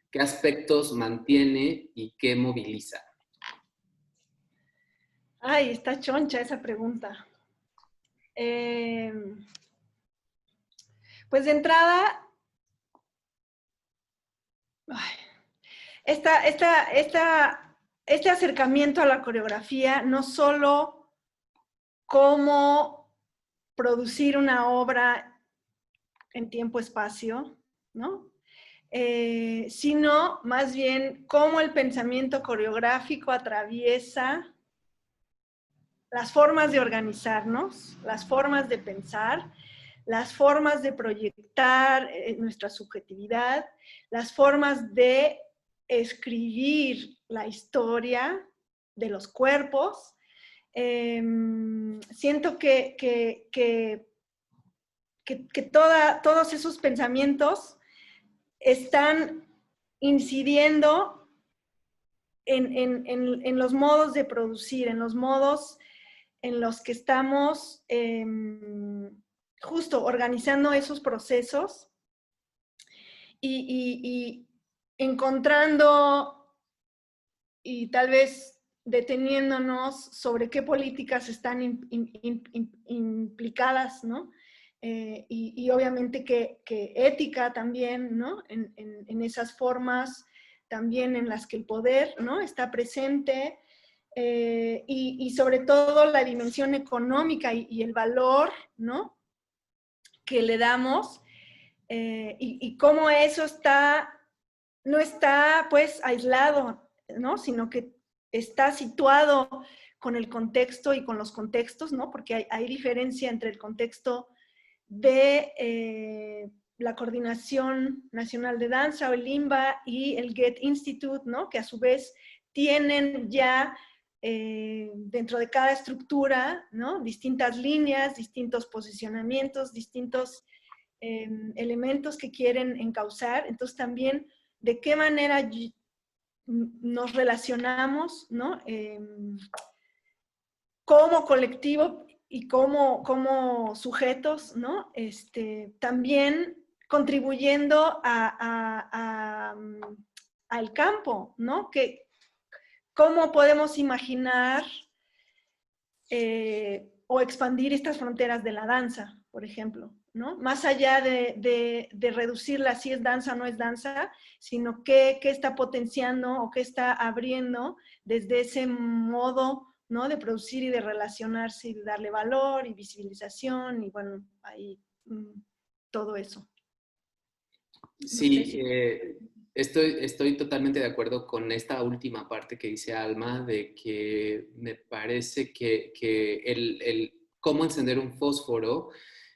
¿Qué aspectos mantiene y qué moviliza? Ay, está choncha esa pregunta. Pues de entrada, ay, este acercamiento a la coreografía, no solo cómo producir una obra en tiempo-espacio, ¿no? Sino más bien cómo el pensamiento coreográfico atraviesa las formas de organizarnos, las formas de pensar, las formas de proyectar nuestra subjetividad, las formas de escribir la historia de los cuerpos. Siento que todos esos pensamientos están incidiendo en los modos de producir, en los modos en los que estamos justo organizando esos procesos y encontrando y tal vez deteniéndonos sobre qué políticas están implicadas, ¿no? Y obviamente que ética también, ¿no? En esas formas también en las que el poder, ¿no? Está presente. Y sobre todo la dimensión económica y el valor, ¿no? Que le damos y cómo eso no está pues aislado, ¿no? Sino que está situado con el contexto y con los contextos, ¿no? Porque hay diferencia entre el contexto de la Coordinación Nacional de Danza o el INBA y el Goethe Institute, ¿no? Que a su vez tienen ya dentro de cada estructura, ¿no? Distintas líneas, distintos posicionamientos, distintos elementos que quieren encauzar. Entonces también de qué manera nos relacionamos, ¿no? Como colectivo y como sujetos, ¿no? También contribuyendo al campo, ¿no? ¿Cómo podemos imaginar o expandir estas fronteras de la danza, por ejemplo, ¿no? Más allá de reducirla si es danza o no es danza, sino qué está potenciando o qué está abriendo desde ese modo, ¿no? De producir y de relacionarse y de darle valor y visibilización y bueno, ahí todo eso. Sí, estoy totalmente de acuerdo con esta última parte que dice Alma, de que me parece que el cómo encender un fósforo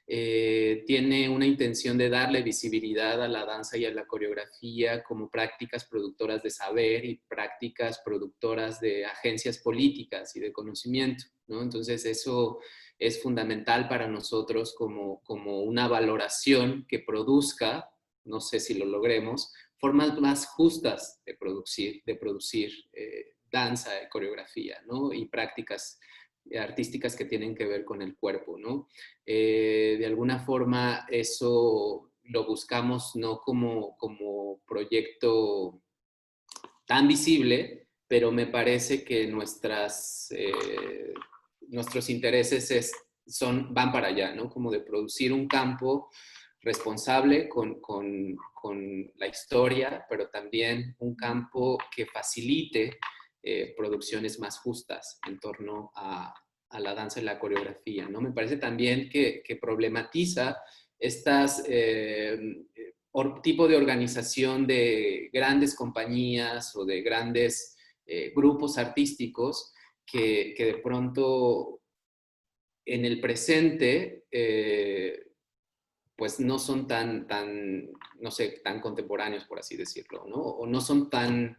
tiene una intención de darle visibilidad a la danza y a la coreografía como prácticas productoras de saber y prácticas productoras de agencias políticas y de conocimiento, ¿no? Entonces eso es fundamental para nosotros como una valoración que produzca, no sé si lo logremos, formas más justas de producir danza, coreografía, ¿no? Y prácticas artísticas que tienen que ver con el cuerpo, ¿no? De alguna forma eso lo buscamos no como proyecto tan visible, pero me parece que nuestros intereses van para allá, ¿no? Como de producir un campo responsable con la historia, pero también un campo que facilite producciones más justas en torno a la danza y la coreografía, ¿no? Me parece también que problematiza estas tipo de organización de grandes compañías o de grandes grupos artísticos que de pronto en el presente pues no son no sé, tan contemporáneos, por así decirlo, ¿no? O no son tan,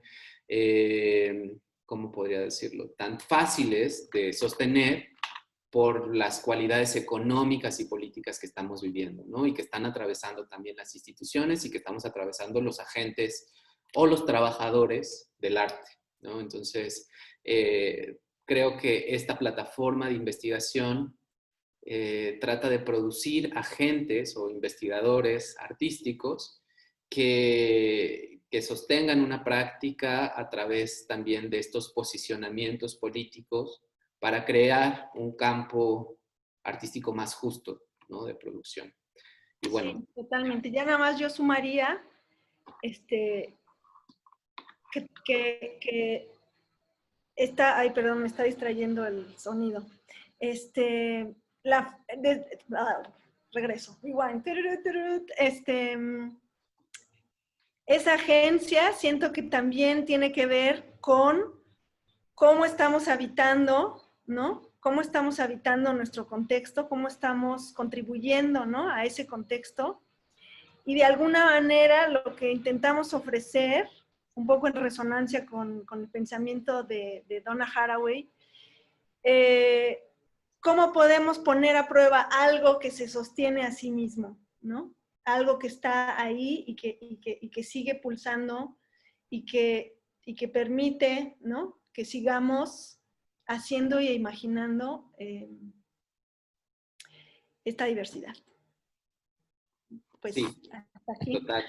¿cómo podría decirlo? Tan fáciles de sostener por las cualidades económicas y políticas que estamos viviendo, ¿no? Y que están atravesando también las instituciones y que estamos atravesando los agentes o los trabajadores del arte, ¿no? Entonces, creo que esta plataforma de investigación trata de producir agentes o investigadores artísticos que sostengan una práctica a través también de estos posicionamientos políticos para crear un campo artístico más justo, ¿no? De producción. Y bueno. Sí, totalmente. Ya nada más yo sumaría que ay, perdón, me está distrayendo el sonido. Regreso. Igual. Esa agencia siento que también tiene que ver con cómo estamos habitando, ¿no? Cómo estamos habitando nuestro contexto, cómo estamos contribuyendo, ¿no? A ese contexto. Y de alguna manera lo que intentamos ofrecer, un poco en resonancia con el pensamiento de Donna Haraway, cómo podemos poner a prueba algo que se sostiene a sí mismo, ¿no? Algo que está ahí y que sigue pulsando y que permite, ¿no? Que sigamos haciendo y imaginando esta diversidad. Pues sí, hasta aquí. Total.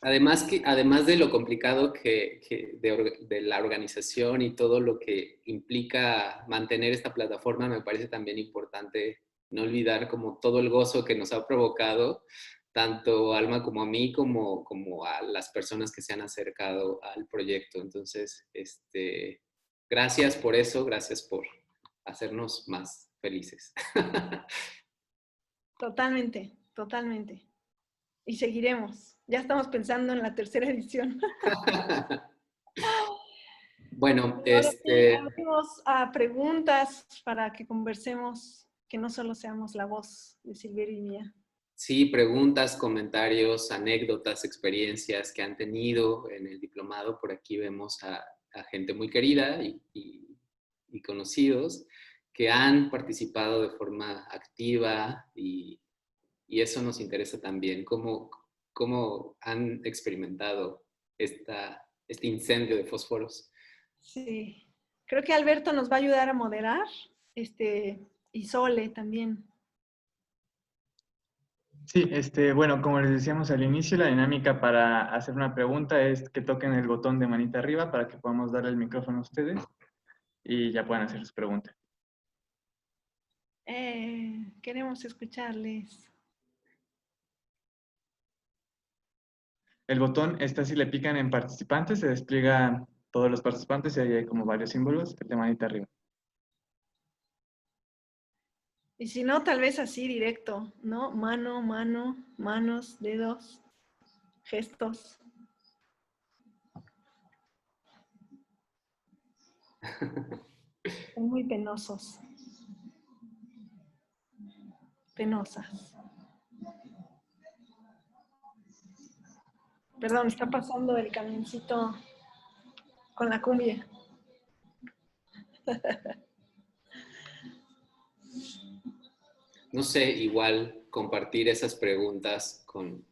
Además de lo complicado de la organización y todo lo que implica mantener esta plataforma, me parece también importante no olvidar como todo el gozo que nos ha provocado, tanto a Alma como a mí, como a las personas que se han acercado al proyecto. Entonces, gracias por eso, gracias por hacernos más felices. Totalmente, totalmente. Y seguiremos. Ya estamos pensando en la tercera edición. Bueno, abrimos a preguntas para que conversemos, que no solo seamos la voz de Silverio y mía. Sí, preguntas, comentarios, anécdotas, experiencias que han tenido en el diplomado. Por aquí vemos a gente muy querida y conocidos que han participado de forma activa y eso nos interesa también, cómo han experimentado este incendio de fósforos. Sí, creo que Alberto nos va a ayudar a moderar, y Sole también. Sí, bueno, como les decíamos al inicio, la dinámica para hacer una pregunta es que toquen el botón de manita arriba para que podamos darle el micrófono a ustedes y ya puedan hacer sus preguntas. Queremos escucharles. El botón está, si le pican en participantes, se despliega todos los participantes y ahí hay como varios símbolos de manita arriba. Y si no, tal vez así directo, ¿no? Mano, mano, manos, dedos, gestos. Son muy penosos. penosas. Perdón, está pasando el camioncito con la cumbia. No sé, igual compartir esas preguntas con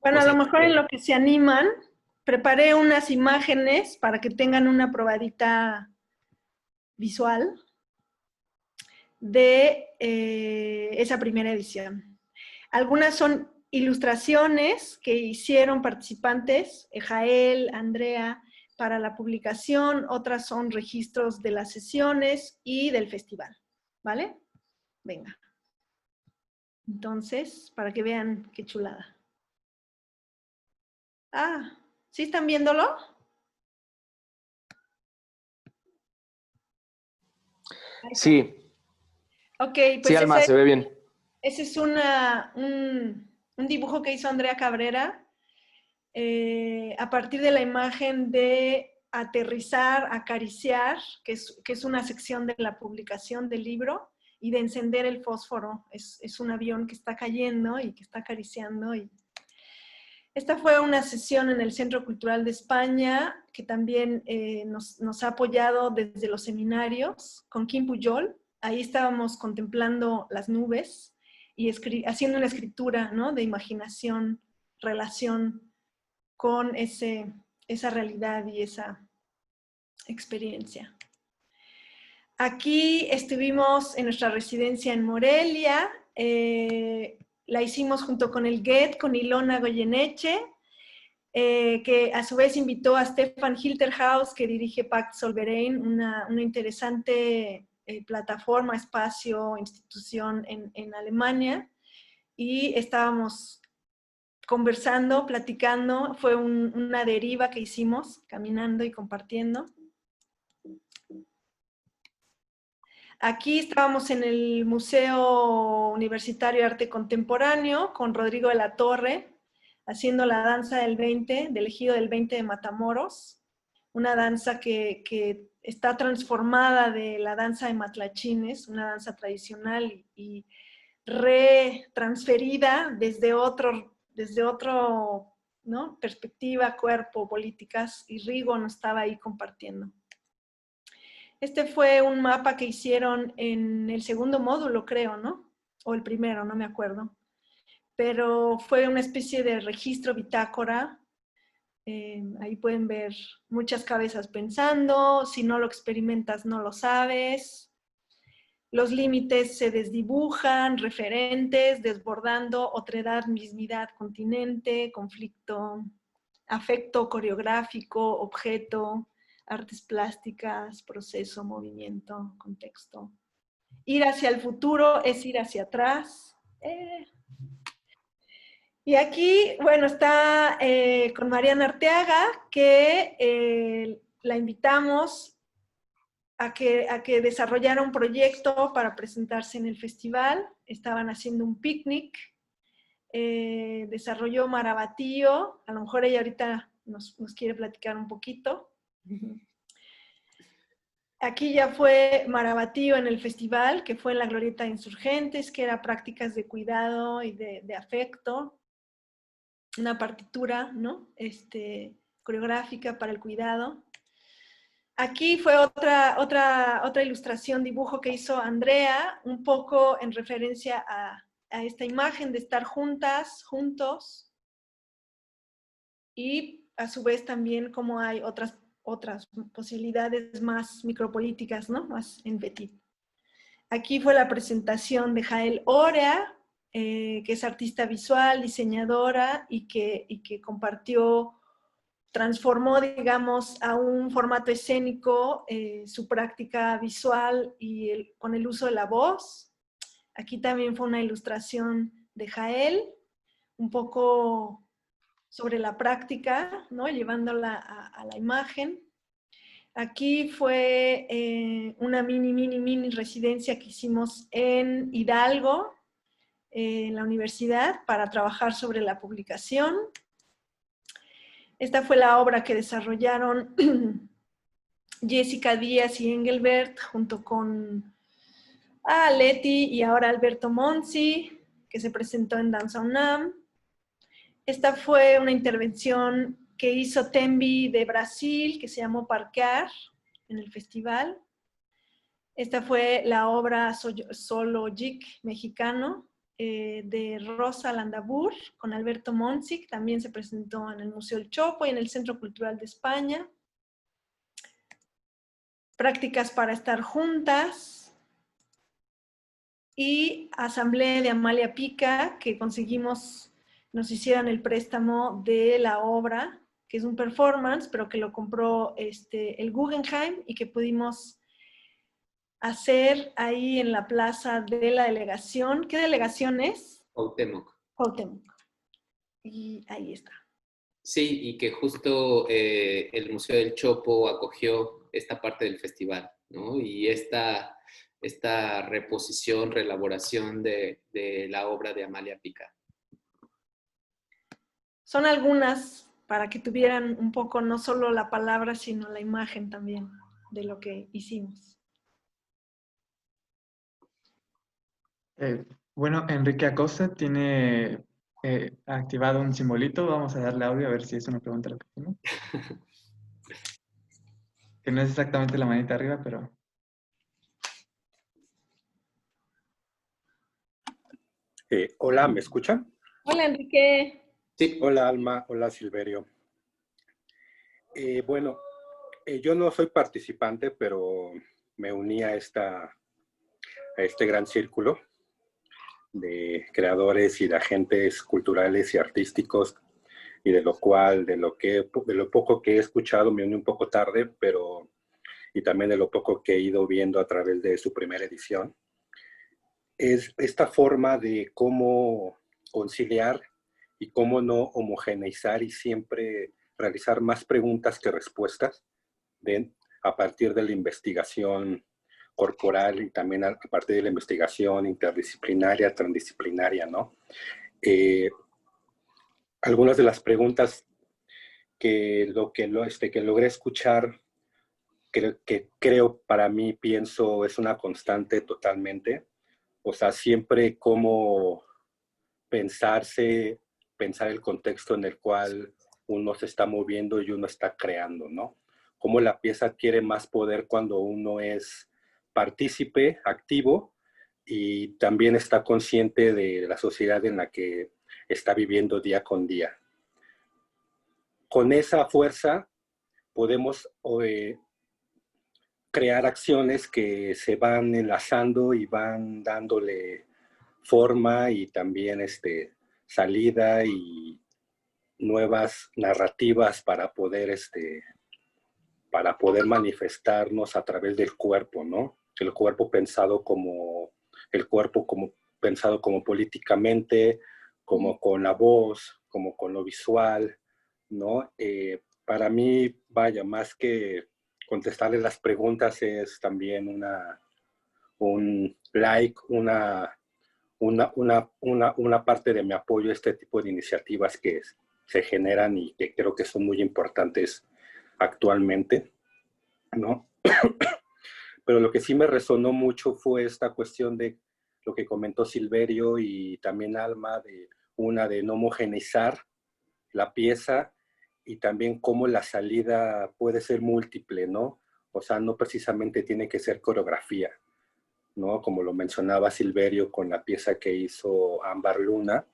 Bueno, o a sea, lo mejor en lo que se animan, preparé unas imágenes para que tengan una probadita visual de esa primera edición. Algunas son ilustraciones que hicieron participantes, Jael, Andrea, para la publicación, otras son registros de las sesiones y del festival, ¿vale? Venga. Entonces, para que vean qué chulada. Ah, ¿sí están viéndolo? Sí, Ok, sí, pues Alma, se ve bien. ese es un dibujo que hizo Andrea Cabrera a partir de la imagen de aterrizar, acariciar, que es una sección de la publicación del libro, y de encender el fósforo. Es un avión que está cayendo y que está acariciando. Esta fue una sesión en el Centro Cultural de España, que también nos ha apoyado desde los seminarios, con Kim Pujol. Ahí estábamos contemplando las nubes y haciendo una escritura, ¿no?, de imaginación, relación con esa realidad y esa experiencia. Aquí estuvimos en nuestra residencia en Morelia, la hicimos junto con el GET, con Ilona Goyeneche, que a su vez invitó a Stefan Hilterhaus, que dirige Pact Solverein, una interesante plataforma, espacio, institución en Alemania, y estábamos conversando, platicando, fue una deriva que hicimos, caminando y compartiendo. Aquí estábamos en el Museo Universitario de Arte Contemporáneo con Rodrigo de la Torre, haciendo la danza del 20, del Ejido del 20 de Matamoros, una danza que está transformada de la danza de matlachines, una danza tradicional y retransferida desde otro, ¿no?, perspectiva, cuerpo, políticas, y Rigo nos estaba ahí compartiendo. Este fue un mapa que hicieron en el segundo módulo, creo, ¿no? O el primero, no me acuerdo. Pero fue una especie de registro bitácora. Ahí pueden ver muchas cabezas pensando. Si no lo experimentas, no lo sabes. Los límites se desdibujan, referentes, desbordando otredad, mismidad, continente, conflicto, afecto coreográfico, objeto, artes plásticas, proceso, movimiento, contexto. Ir hacia el futuro es ir hacia atrás. Y aquí, bueno, está con Mariana Arteaga, que la invitamos a que desarrollara un proyecto para presentarse en el festival. Estaban haciendo un picnic. Desarrolló Marabatío. A lo mejor ella ahorita nos quiere platicar un poquito. Aquí ya fue Marabatío en el festival, que fue en la Glorieta de Insurgentes, que era prácticas de cuidado y de afecto. Una partitura, ¿no?, coreográfica para el cuidado. Aquí fue otra ilustración, dibujo que hizo Andrea, un poco en referencia a esta imagen de estar juntas, juntos, y a su vez también como hay otras posibilidades más micropolíticas, ¿no?, más en petit. Aquí fue la presentación de Jael Orea, que es artista visual, diseñadora, y que compartió, transformó, digamos, a un formato escénico su práctica visual y con el uso de la voz. Aquí también fue una ilustración de Jael, un poco sobre la práctica, ¿no?, llevándola a la imagen. Aquí fue una mini residencia que hicimos en Hidalgo, en la universidad, para trabajar sobre la publicación. Esta fue la obra que desarrollaron Jessica Díaz y Engelbert, junto con Leti y ahora Alberto Monsi. que se presentó en Danza UNAM. Esta fue una intervención que hizo Tembi de Brasil, que se llamó Parquear, en el festival. Esta fue la obra Solo Jig mexicano, de Rosa Landabur, con Alberto Monsic, también se presentó en el Museo El Chopo y en el Centro Cultural de España. Prácticas para estar juntas, y Asamblea de Amalia Pica, que conseguimos nos hicieran el préstamo de la obra, que es un performance, pero que lo compró el Guggenheim, y que pudimos hacer ahí en la plaza de la delegación. ¿Qué delegación es? Cuauhtémoc. Cuauhtémoc. Y ahí está. Sí, y que justo el Museo del Chopo acogió esta parte del festival, ¿no? Y esta reposición, reelaboración de la obra de Amalia Pica. Son algunas para que tuvieran un poco no solo la palabra, sino la imagen también de lo que hicimos. Bueno, Enrique Acosta tiene activado un simbolito. Vamos a darle audio a ver si es una pregunta lo que tiene. Que no es exactamente la manita arriba, pero... Hola, ¿me escuchan? Hola, Enrique. Sí. Hola, Alma. Hola, Silverio. Bueno, yo no soy participante, pero me uní a este gran círculo de creadores y de agentes culturales y artísticos, y de lo poco que he escuchado, me uní un poco tarde, y también de lo poco que he ido viendo a través de su primera edición. Es esta forma de cómo conciliar y cómo no homogeneizar y siempre realizar más preguntas que respuestas a partir de la investigación corporal y también a partir de la investigación interdisciplinaria, transdisciplinaria, ¿no? Algunas de las preguntas que logré escuchar, creo para mí, pienso, es una constante totalmente. O sea, siempre cómo pensar el contexto en el cual uno se está moviendo y uno está creando, ¿no? Cómo la pieza adquiere más poder cuando uno es partícipe, activo, y también está consciente de la sociedad en la que está viviendo día con día. Con esa fuerza podemos crear acciones que se van enlazando y van dándole forma y también salida y nuevas narrativas para poder manifestarnos a través del cuerpo, ¿no? El cuerpo pensado como políticamente, como con la voz, como con lo visual, ¿no? Para mí, vaya, más que contestarle las preguntas, es también una parte de mi apoyo a este tipo de iniciativas que se generan y que creo que son muy importantes actualmente, ¿no? Pero lo que sí me resonó mucho fue esta cuestión de lo que comentó Silverio y también Alma, de no homogeneizar la pieza, y también cómo la salida puede ser múltiple, ¿no? O sea, no precisamente tiene que ser coreografía, ¿no? Como lo mencionaba Silverio con la pieza que hizo Ámbar Luna,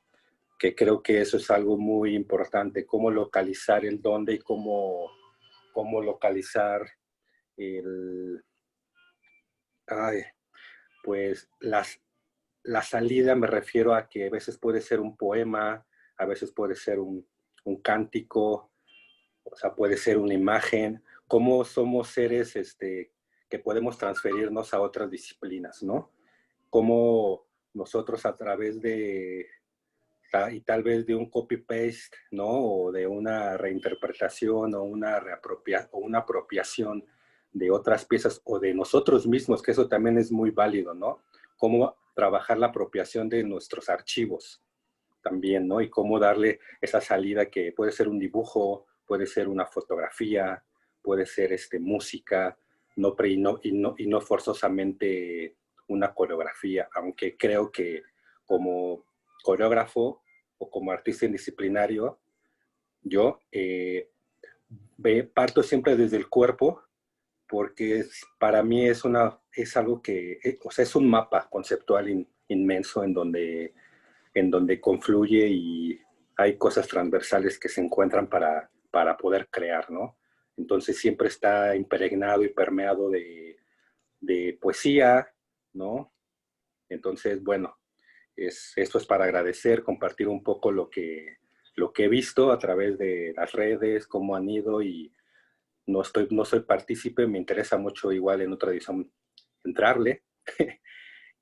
que creo que eso es algo muy importante, cómo localizar el dónde y cómo localizar pues la salida. Me refiero a que a veces puede ser un poema, a veces puede ser un cántico, o sea, puede ser una imagen. Cómo somos seres que podemos transferirnos a otras disciplinas, ¿no? Cómo nosotros a través y tal vez de un copy-paste, ¿no? O de una reinterpretación o una apropiación de otras piezas o de nosotros mismos, que eso también es muy válido, ¿no? Cómo trabajar la apropiación de nuestros archivos también, ¿no? Y cómo darle esa salida, que puede ser un dibujo, puede ser una fotografía, puede ser música, y no forzosamente una coreografía, aunque creo que como coreógrafo o como artista indisciplinario, yo parto siempre desde el cuerpo, porque para mí es algo que, o sea, es un mapa conceptual inmenso en donde confluye y hay cosas transversales que se encuentran para poder crear, ¿no? Entonces siempre está impregnado y permeado de poesía, ¿no? Entonces, bueno, esto es para agradecer, compartir un poco lo que he visto a través de las redes, cómo han ido, y no soy partícipe, me interesa mucho igual en otra edición entrarle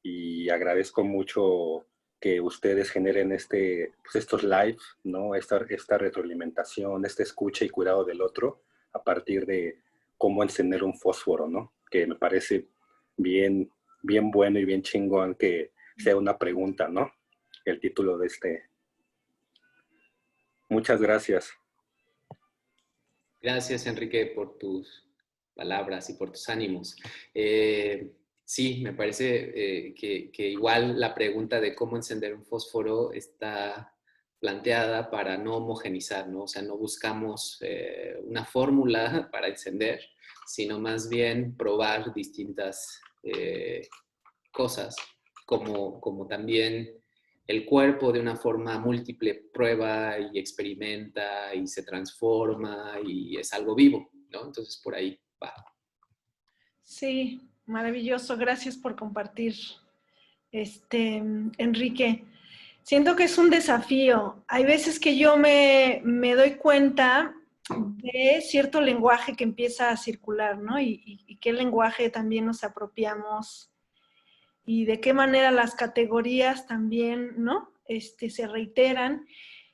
y agradezco mucho que ustedes generen pues estos lives, ¿no? Esta retroalimentación, esta escucha y cuidado del otro a partir de cómo encender un fósforo, ¿no? Que me parece bien, bien bueno y bien chingón que sea una pregunta, ¿no? El título de Muchas gracias. Gracias, Enrique, por tus palabras y por tus ánimos. Sí, me parece que igual la pregunta de cómo encender un fósforo está planteada para no homogenizar, ¿no? O sea, no buscamos una fórmula para encender, sino más bien probar distintas cosas, como también el cuerpo de una forma múltiple prueba y experimenta y se transforma y es algo vivo, ¿no? Entonces por ahí va. Sí, maravilloso. Gracias por compartir, Enrique. Siento que es un desafío. Hay veces que yo me doy cuenta de cierto lenguaje que empieza a circular, ¿no? Y qué lenguaje también nos apropiamos y de qué manera las categorías también, ¿no? Se reiteran.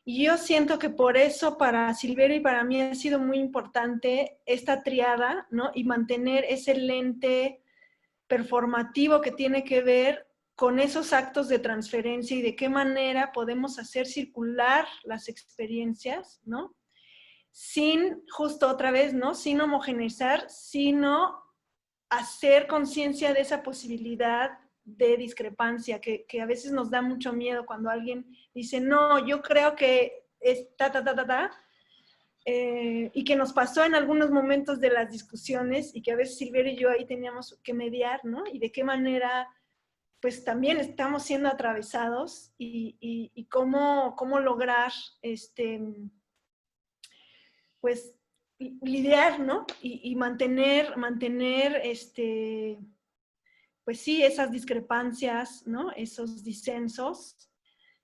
Y yo siento que por eso para Silverio y para mí ha sido muy importante esta triada, ¿no? Y mantener ese lente performativo que tiene que ver con esos actos de transferencia y de qué manera podemos hacer circular las experiencias, ¿no? Sin, justo otra vez, ¿no? Sin homogeneizar, sino hacer conciencia de esa posibilidad de discrepancia, que a veces nos da mucho miedo cuando alguien dice, no, yo creo que es y que nos pasó en algunos momentos de las discusiones y que a veces Silverio y yo ahí teníamos que mediar, ¿no? Y de qué manera, pues también estamos siendo atravesados y cómo lograr, pues, lidiar, ¿no? Y mantener, pues sí, esas discrepancias, ¿no? Esos disensos,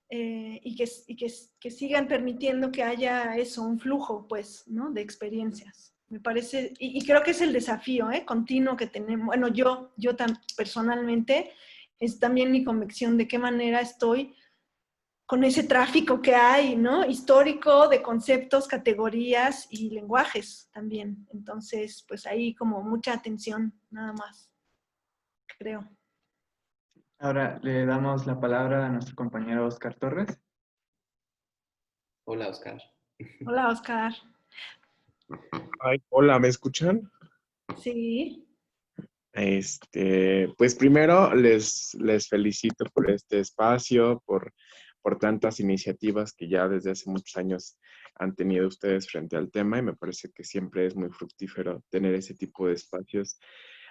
y que sigan permitiendo que haya eso, un flujo, pues, ¿no? De experiencias. Me parece, y creo que es el desafío, continuo que tenemos. Bueno, yo personalmente, es también mi convicción de qué manera estoy con ese tráfico que hay, ¿no? Histórico de conceptos, categorías y lenguajes también. Entonces, pues ahí como mucha atención, nada más, creo. Ahora le damos la palabra a nuestro compañero Oscar Torres. Hola, Oscar. Hola, Oscar. Ay, hola, ¿me escuchan? Sí. Pues primero les felicito por este espacio, por tantas iniciativas que ya desde hace muchos años han tenido ustedes frente al tema, y me parece que siempre es muy fructífero tener ese tipo de espacios,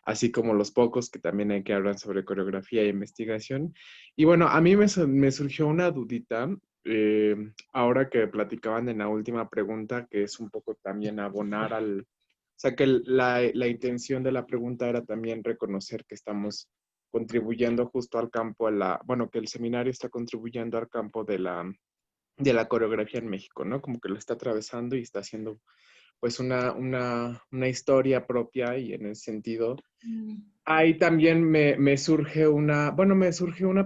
así como los pocos que también hay que hablar sobre coreografía e investigación. Y bueno, a mí me surgió una dudita, ahora que platicaban en la última pregunta, que es un poco también abonar o sea, que la intención de la pregunta era también reconocer que estamos contribuyendo justo al campo, bueno, que el seminario está contribuyendo al campo de la coreografía en México, ¿no? Como que lo está atravesando y está haciendo pues una historia propia, y en ese sentido, ahí también me surge una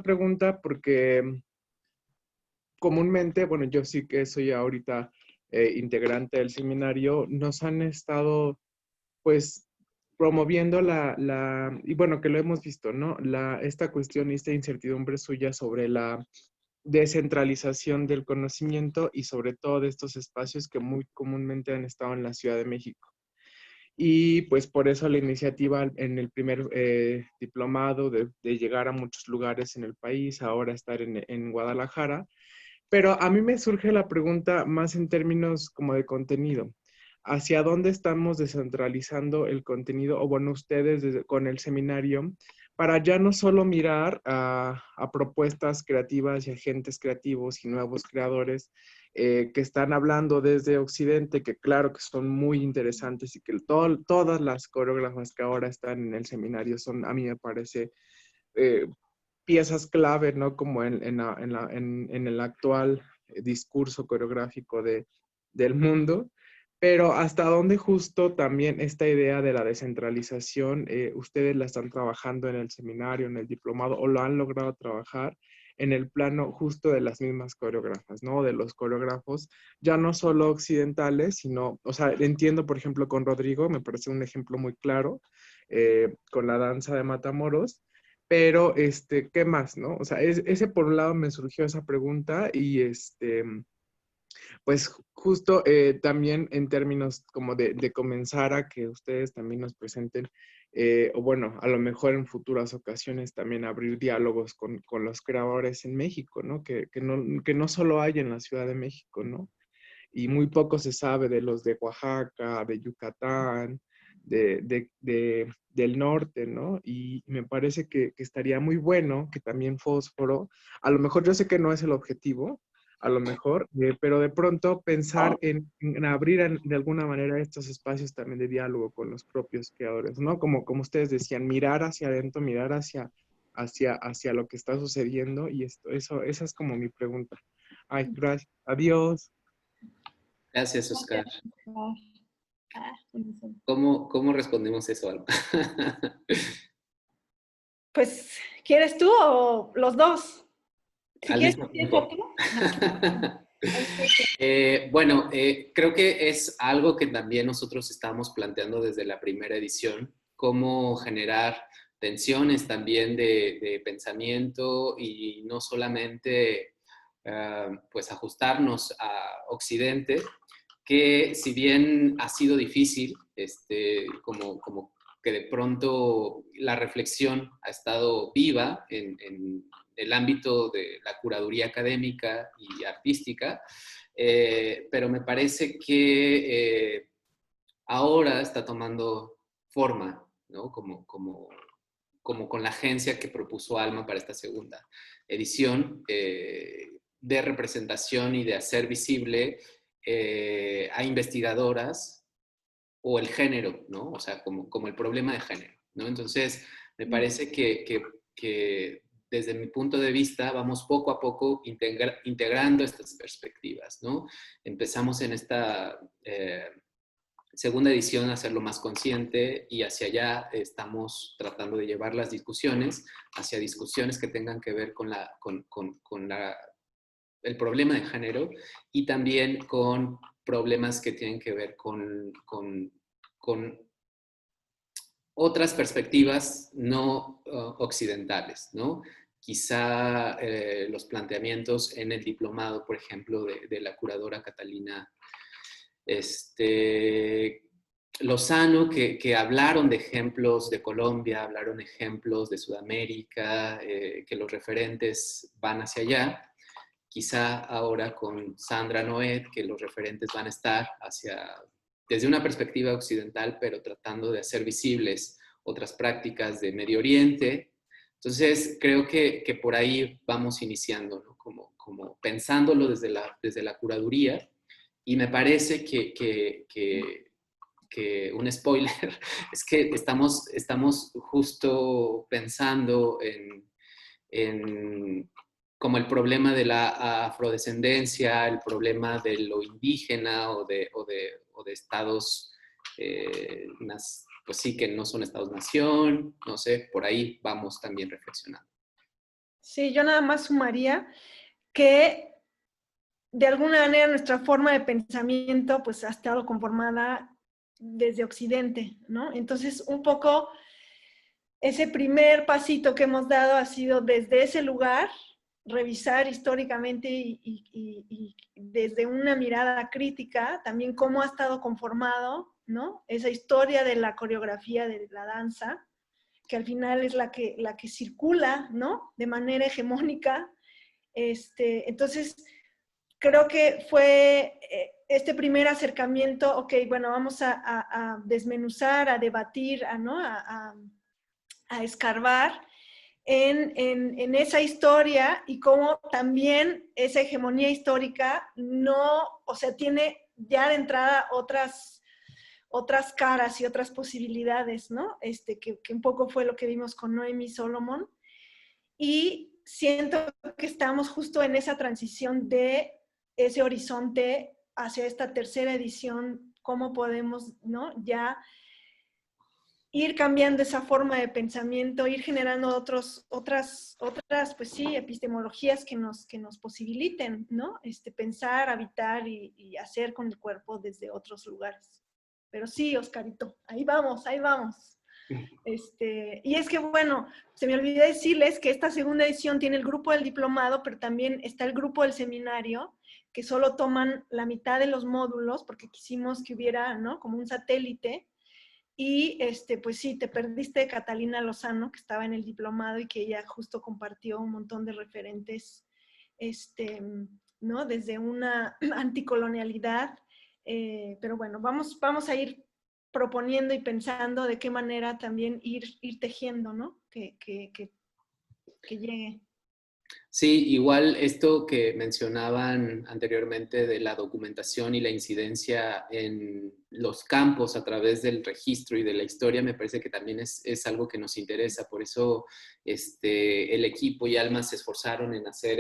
pregunta, porque comúnmente, bueno, yo sí que soy ahorita integrante del seminario, nos han estado pues promoviendo y bueno, que lo hemos visto, ¿no? Esta cuestión y esta incertidumbre suya sobre la descentralización del conocimiento y sobre todo de estos espacios que muy comúnmente han estado en la Ciudad de México. Y pues por eso la iniciativa en el primer diplomado de llegar a muchos lugares en el país, ahora estar en Guadalajara. Pero a mí me surge la pregunta más en términos como de contenido. ¿Hacia dónde estamos descentralizando el contenido? O bueno, ustedes con el seminario, para ya no solo mirar a propuestas creativas y agentes creativos y nuevos creadores que están hablando desde Occidente, que claro que son muy interesantes y que todas las coreógrafas que ahora están en el seminario son, a mí me parece, piezas clave, ¿no? Como en el actual discurso coreográfico del mundo. Pero hasta dónde justo también esta idea de la descentralización, ustedes la están trabajando en el seminario, en el diplomado, o lo han logrado trabajar en el plano justo de las mismas coreógrafas, ¿no? De los coreógrafos, ya no solo occidentales, sino, o sea, entiendo, por ejemplo, con Rodrigo, me parece un ejemplo muy claro, con la danza de Matamoros, pero, ¿qué más, no? O sea, ese por un lado me surgió esa pregunta y, pues justo también en términos como de comenzar a que ustedes también nos presenten, o bueno, a lo mejor en futuras ocasiones también abrir diálogos con los creadores en México, ¿no? Que no solo hay en la Ciudad de México, ¿no? Y muy poco se sabe de los de Oaxaca, de Yucatán, del norte, ¿no? Y me parece que estaría muy bueno que también Fósforo, a lo mejor yo sé que no es el objetivo, a lo mejor, pero de pronto pensar en abrir de alguna manera estos espacios también de diálogo con los propios creadores, ¿no? Como ustedes decían, mirar hacia adentro, mirar hacia lo que está sucediendo y esa es como mi pregunta. Ay, gracias. Adiós. Gracias, Oscar. Ah, ¿Cómo respondemos eso, Alma? pues, ¿quieres tú o los dos? Si Al quieres, mismo empieza tiempo. tú. Bueno, creo que es algo que también nosotros estamos planteando desde la primera edición, cómo generar tensiones también de pensamiento y no solamente pues ajustarnos a Occidente, que si bien ha sido difícil, como que de pronto la reflexión ha estado viva en el ámbito de la curaduría académica y artística, pero me parece que ahora está tomando forma, ¿no? Como con la agencia que propuso Alma para esta segunda edición, de representación y de hacer visible a investigadoras o el género, ¿no? O sea, como el problema de género, ¿no? Entonces, me parece que desde mi punto de vista vamos poco a poco integrando estas perspectivas, ¿no? Empezamos en esta segunda edición a hacerlo más consciente y hacia allá estamos tratando de llevar las discusiones hacia discusiones que tengan que ver con el problema de género y también con problemas que tienen que ver con otras perspectivas no occidentales, ¿no? Quizá los planteamientos en el diplomado, por ejemplo, de la curadora Catalina Lozano, que hablaron de ejemplos de Colombia, hablaron ejemplos de Sudamérica, que los referentes van hacia allá. Quizá ahora con Sandra Noet, que los referentes van a estar desde una perspectiva occidental, pero tratando de hacer visibles otras prácticas de Medio Oriente. Entonces, creo que por ahí vamos iniciando, ¿no? Como pensándolo desde la curaduría, y me parece que un spoiler es que estamos justo pensando en como el problema de la afrodescendencia, el problema de lo indígena o de estados, pues sí, que no son estados-nación, no sé, por ahí vamos también reflexionando. Sí, yo nada más sumaría que de alguna manera nuestra forma de pensamiento pues ha estado conformada desde Occidente, ¿no? Entonces, un poco ese primer pasito que hemos dado ha sido desde ese lugar, revisar históricamente y desde una mirada crítica también cómo ha estado conformado ¿no? Esa historia de la coreografía de la danza, que al final es la que circula, ¿no? De manera hegemónica. Entonces, creo que fue este primer acercamiento, ok, bueno, vamos a desmenuzar, a debatir, a escarbar en esa historia y cómo también esa hegemonía histórica no, o sea, tiene ya de entrada otras caras y otras posibilidades, ¿no? Que un poco fue lo que vimos con Noemi Solomon. Y siento que estamos justo en esa transición de ese horizonte hacia esta tercera edición, cómo podemos, ¿no? Ya ir cambiando esa forma de pensamiento, ir generando otras, pues sí, epistemologías que nos posibiliten, ¿no? Pensar, habitar y hacer con el cuerpo desde otros lugares. Pero sí, Oscarito, ahí vamos, ahí vamos. Y es que, bueno, se me olvidó decirles que esta segunda edición tiene el grupo del diplomado, pero también está el grupo del seminario, que solo toman la mitad de los módulos, porque quisimos que hubiera, ¿no? Como un satélite. Y pues sí, te perdiste Catalina Lozano, que estaba en el diplomado y que ella justo compartió un montón de referentes, ¿no? Desde una anticolonialidad. Pero bueno, vamos a ir proponiendo y pensando de qué manera también ir tejiendo, ¿no? Que llegue. Sí, igual esto que mencionaban anteriormente de la documentación y la incidencia en los campos a través del registro y de la historia, me parece que también es algo que nos interesa. Por eso el equipo y Alma se esforzaron en hacer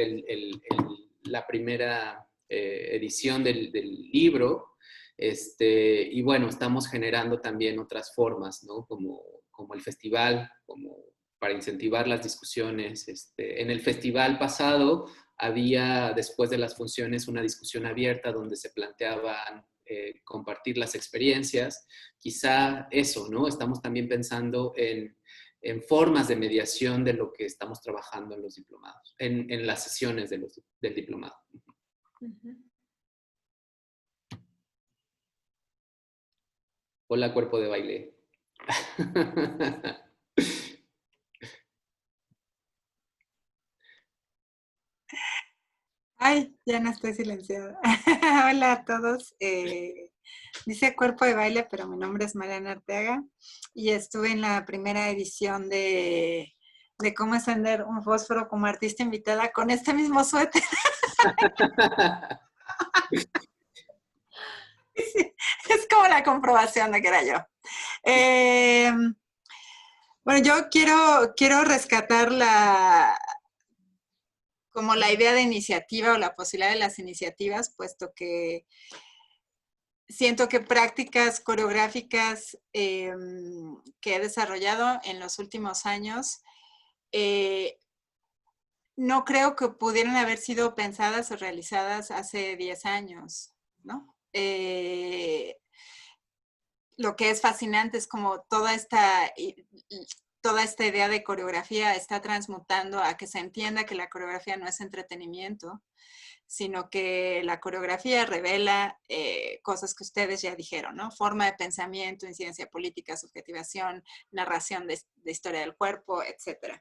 la primera edición del libro. Y bueno, estamos generando también otras formas, ¿no? Como el festival, como para incentivar las discusiones. En el festival pasado había, después de las funciones, una discusión abierta donde se planteaban compartir las experiencias. Quizá eso, ¿no? Estamos también pensando en formas de mediación de lo que estamos trabajando en los diplomados, en las sesiones del diplomado. Uh-huh. Hola, cuerpo de baile. Ay, ya no estoy silenciada. Hola a todos. Dice Cuerpo de Baile, pero mi nombre es Mariana Arteaga y estuve en la primera edición de Cómo encender un fósforo como artista invitada con este mismo suéter. Sí, es como la comprobación de que era yo. Bueno, yo quiero rescatar como la idea de iniciativa o la posibilidad de las iniciativas, puesto que siento que prácticas coreográficas que he desarrollado en los últimos años no creo que pudieran haber sido pensadas o realizadas hace 10 años, ¿no? Lo que es fascinante es como toda esta idea de coreografía está transmutando a que se entienda que la coreografía no es entretenimiento, sino que la coreografía revela cosas que ustedes ya dijeron, ¿no? Forma de pensamiento, incidencia política, subjetivación, narración de historia del cuerpo, etc.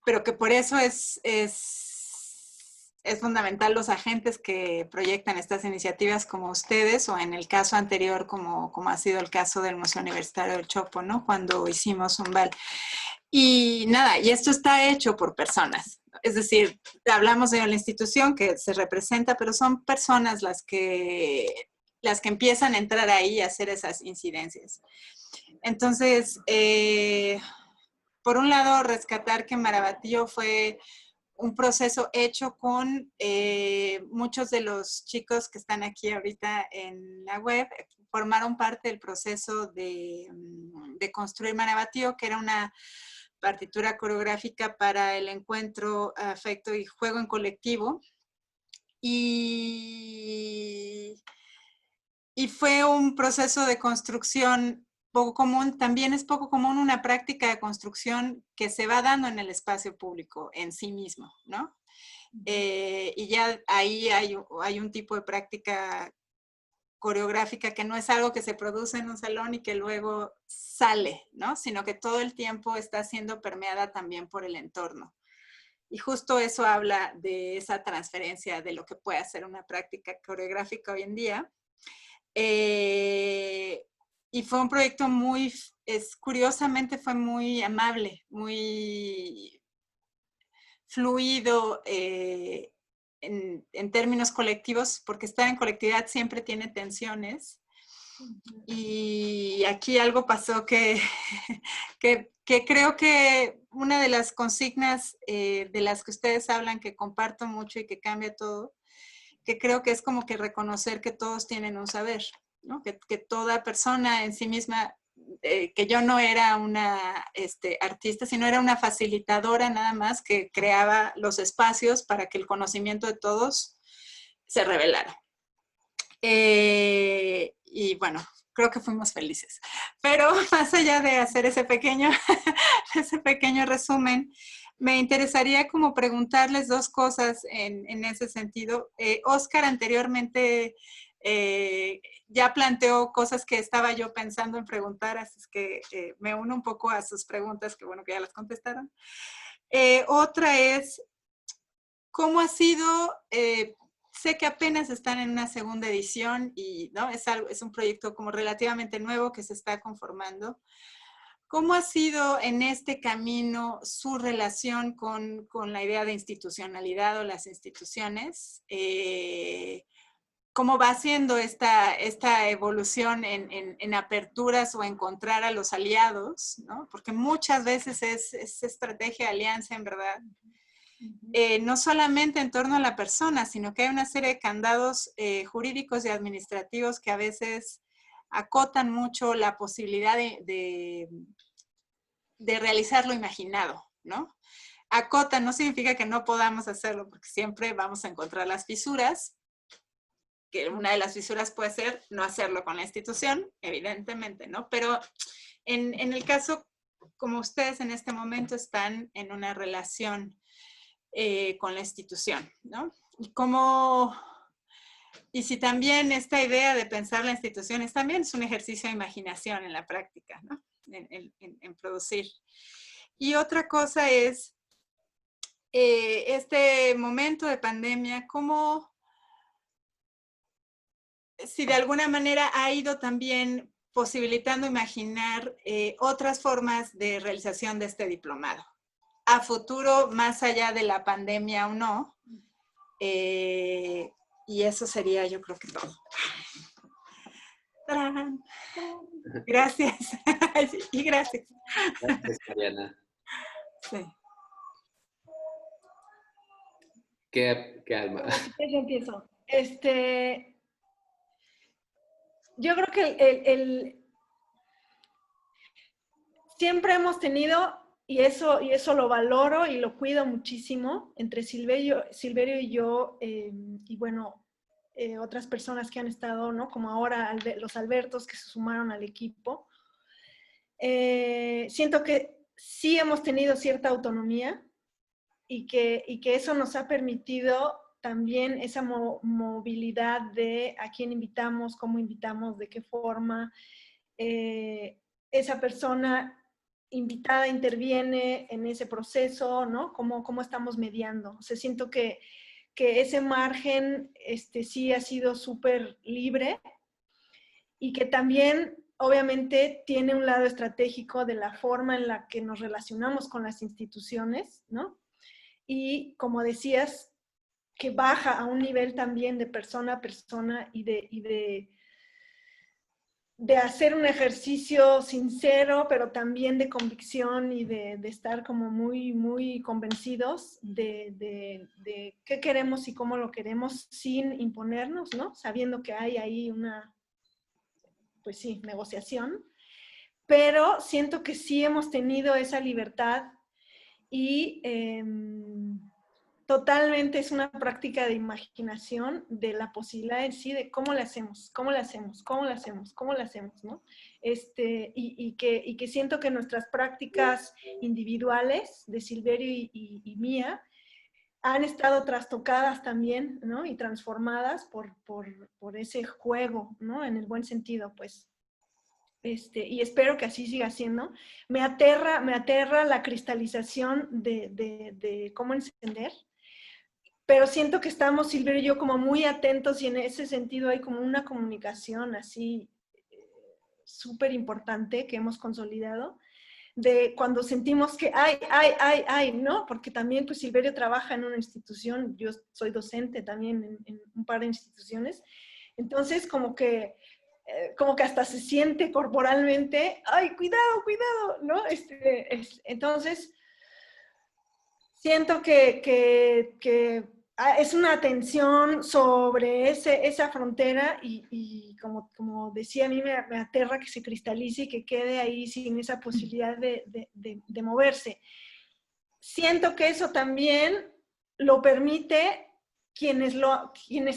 Pero que por eso es fundamental los agentes que proyectan estas iniciativas como ustedes, o en el caso anterior, como ha sido el caso del Museo Universitario del Chopo, ¿no? Cuando hicimos Umbal. Y nada, y esto está hecho por personas. Es decir, hablamos de la institución que se representa, pero son personas las que empiezan a entrar ahí y a hacer esas incidencias. Entonces, por un lado, rescatar que Marabatío fue un proceso hecho con muchos de los chicos que están aquí ahorita en la web, formaron parte del proceso de construir Marabatío, que era una partitura coreográfica para el encuentro, afecto y juego en colectivo. Y fue un proceso de construcción poco común. También es poco común una práctica de construcción que se va dando en el espacio público en sí mismo, ¿no? Y ya ahí hay un tipo de práctica coreográfica, que no es algo que se produce en un salón y que luego sale, ¿no? Sino que todo el tiempo está siendo permeada también por el entorno. Y justo eso habla de esa transferencia de lo que puede hacer una práctica coreográfica hoy en día. Y fue un proyecto curiosamente fue muy amable, muy fluido en términos colectivos, porque estar en colectividad siempre tiene tensiones. Y aquí algo pasó que creo que una de las consignas de las que ustedes hablan, que comparto mucho y que cambia todo, que creo que es como que reconocer que todos tienen un saber, ¿no? Que toda persona en sí misma, que yo no era una artista, sino era una facilitadora nada más que creaba los espacios para que el conocimiento de todos se revelara. Y bueno, creo que fuimos felices. Pero más allá de hacer ese pequeño resumen, me interesaría como preguntarles dos cosas en ese sentido. Oscar anteriormente ya planteó cosas que estaba yo pensando en preguntar, así es que me uno un poco a sus preguntas, que bueno que ya las contestaron. Otra es, ¿cómo ha sido? Sé que apenas están en una segunda edición y ¿no? es un proyecto como relativamente nuevo que se está conformando. ¿Cómo ha sido en este camino su relación con la idea de institucionalidad o las instituciones? ¿Cómo va siendo esta evolución en aperturas o encontrar a los aliados, ¿no? Porque muchas veces es estrategia de alianza, en verdad. No solamente en torno a la persona, sino que hay una serie de candados jurídicos y administrativos que a veces acotan mucho la posibilidad de realizar lo imaginado, ¿no? Acotan no significa que no podamos hacerlo, porque siempre vamos a encontrar las fisuras, que una de las fisuras puede ser no hacerlo con la institución, evidentemente, ¿no? Pero en el caso, como ustedes en este momento están en una relación con la institución, ¿no? Y si también esta idea de pensar la institución también es un ejercicio de imaginación en la práctica, ¿no? En producir. Y otra cosa es este momento de pandemia, cómo, si de alguna manera ha ido también posibilitando imaginar otras formas de realización de este diplomado. A futuro, más allá de la pandemia o no, y eso sería, yo creo que todo. ¡Tarán! Gracias. Y gracias. Gracias, Mariana. Sí. ¿Qué alma? Yo empiezo. Yo creo que siempre hemos tenido, y eso lo valoro y lo cuido muchísimo, entre Silverio y yo, y bueno, otras personas que han estado, ¿no? Como ahora los Albertos que se sumaron al equipo. Siento que sí hemos tenido cierta autonomía y que eso nos ha permitido también esa movilidad de a quién invitamos, cómo invitamos, de qué forma esa persona invitada interviene en ese proceso, ¿no? ¿Cómo estamos mediando? O sea, siento que ese margen sí ha sido súper libre y que también obviamente tiene un lado estratégico de la forma en la que nos relacionamos con las instituciones, ¿no? Y como decías, que baja a un nivel también de persona a persona y de hacer un ejercicio sincero, pero también de convicción y de estar como muy, muy convencidos de qué queremos y cómo lo queremos sin imponernos, ¿no? Sabiendo que hay ahí una, pues sí, negociación. Pero siento que sí hemos tenido esa libertad y totalmente es una práctica de imaginación de la posibilidad en sí de cómo le hacemos, ¿no? Y que siento que nuestras prácticas individuales de Silverio y mía han estado trastocadas también, ¿no? Y transformadas por ese juego, ¿no? En el buen sentido, pues. Y espero que así siga siendo. Me aterra la cristalización de cómo encender, pero siento que estamos, Silverio y yo, como muy atentos, y en ese sentido hay como una comunicación así súper importante que hemos consolidado, de cuando sentimos que ay, ¿no? Porque también pues Silverio trabaja en una institución, yo soy docente también en un par de instituciones, entonces como que hasta se siente corporalmente, ay, cuidado, ¿no? Entonces, siento que es una atención sobre esa frontera y como decía, a mí me aterra que se cristalice y que quede ahí sin esa posibilidad de moverse. Siento que eso también lo permite quienes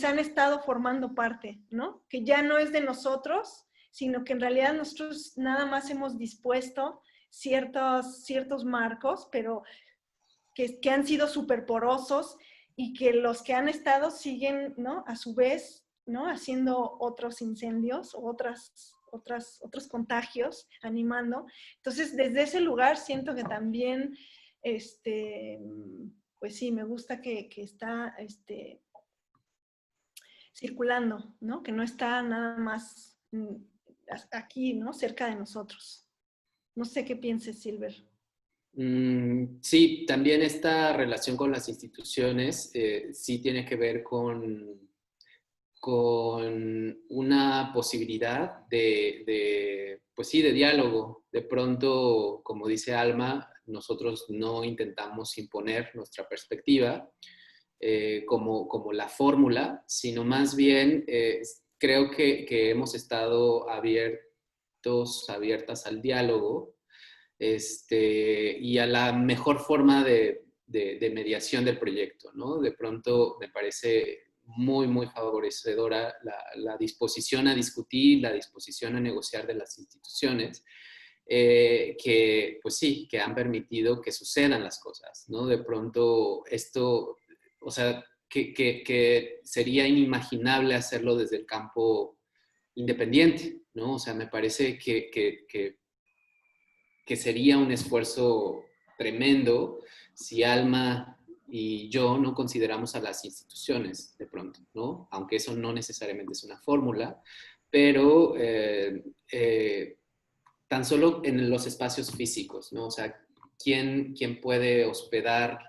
han estado formando parte, ¿no? Que ya no es de nosotros, sino que en realidad nosotros nada más hemos dispuesto ciertos marcos, pero que han sido súper porosos y que los que han estado siguen, ¿no? A su vez, ¿no? Haciendo otros incendios o otros contagios, animando. Entonces, desde ese lugar siento que también, pues sí, me gusta que está circulando, ¿no? Que no está nada más aquí, ¿no? Cerca de nosotros. No sé qué pienses, Silver. Sí, también esta relación con las instituciones sí tiene que ver con una posibilidad pues sí, de diálogo. De pronto, como dice Alma, nosotros no intentamos imponer nuestra perspectiva como la fórmula, sino más bien creo que hemos estado abiertas al diálogo y a la mejor forma de mediación del proyecto, ¿no? De pronto me parece muy, muy favorecedora la disposición a discutir, la disposición a negociar de las instituciones, que, pues sí, que han permitido que sucedan las cosas, ¿no? De pronto esto, o sea, que sería inimaginable hacerlo desde el campo independiente, ¿no? O sea, me parece que sería un esfuerzo tremendo si Alma y yo no consideramos a las instituciones de pronto, ¿no? Aunque eso no necesariamente es una fórmula, pero tan solo en los espacios físicos, ¿no? O sea, ¿quién puede hospedar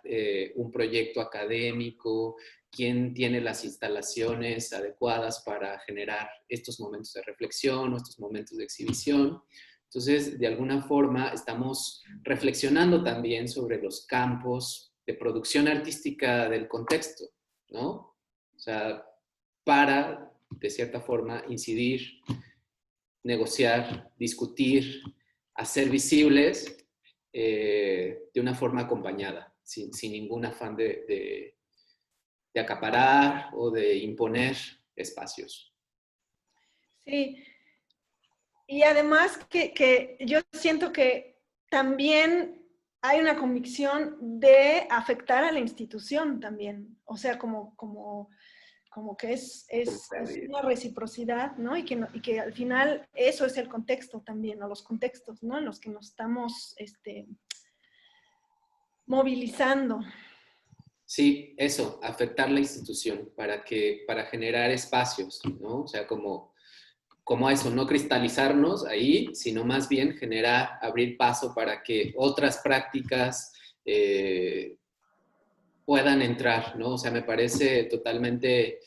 un proyecto académico? ¿Quién tiene las instalaciones adecuadas para generar estos momentos de reflexión o estos momentos de exhibición? Entonces, de alguna forma, estamos reflexionando también sobre los campos de producción artística del contexto, ¿no? O sea, para, de cierta forma, incidir, negociar, discutir, hacer visibles de una forma acompañada, sin ningún afán de acaparar o de imponer espacios. Sí, y además que yo siento que también hay una convicción de afectar a la institución también, o sea, como que es una reciprocidad, ¿no? Y que al final eso es el contexto también, o los contextos, ¿no? En los que nos estamos movilizando. Sí, eso, afectar la institución para generar espacios, ¿no? O sea, como eso, no cristalizarnos ahí, sino más bien abrir paso para que otras prácticas puedan entrar, ¿no? O sea, me parece totalmente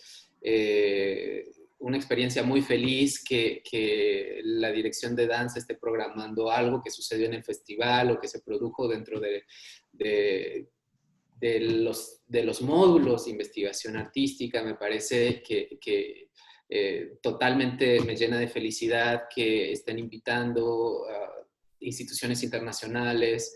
una experiencia muy feliz que la dirección de danza esté programando algo que sucedió en el festival o que se produjo dentro de los módulos de investigación artística. Me parece que totalmente me llena de felicidad que estén invitando a instituciones internacionales,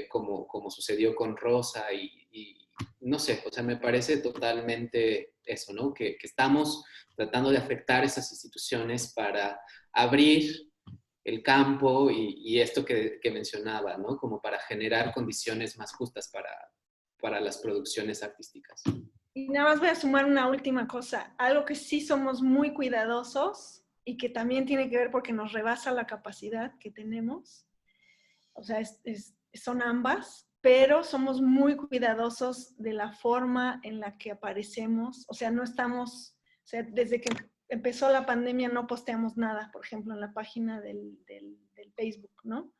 como sucedió con Rosa y no sé, o sea, me parece totalmente eso, ¿no? Que estamos tratando de afectar esas instituciones para abrir el campo y esto que mencionaba, ¿no? Como para generar condiciones más justas para las producciones artísticas. Y nada más voy a sumar una última cosa. Algo que sí somos muy cuidadosos y que también tiene que ver porque nos rebasa la capacidad que tenemos. O sea, son ambas, pero somos muy cuidadosos de la forma en la que aparecemos. O sea, no estamos, o sea, desde que empezó la pandemia no posteamos nada, por ejemplo, en la página del Facebook, ¿no?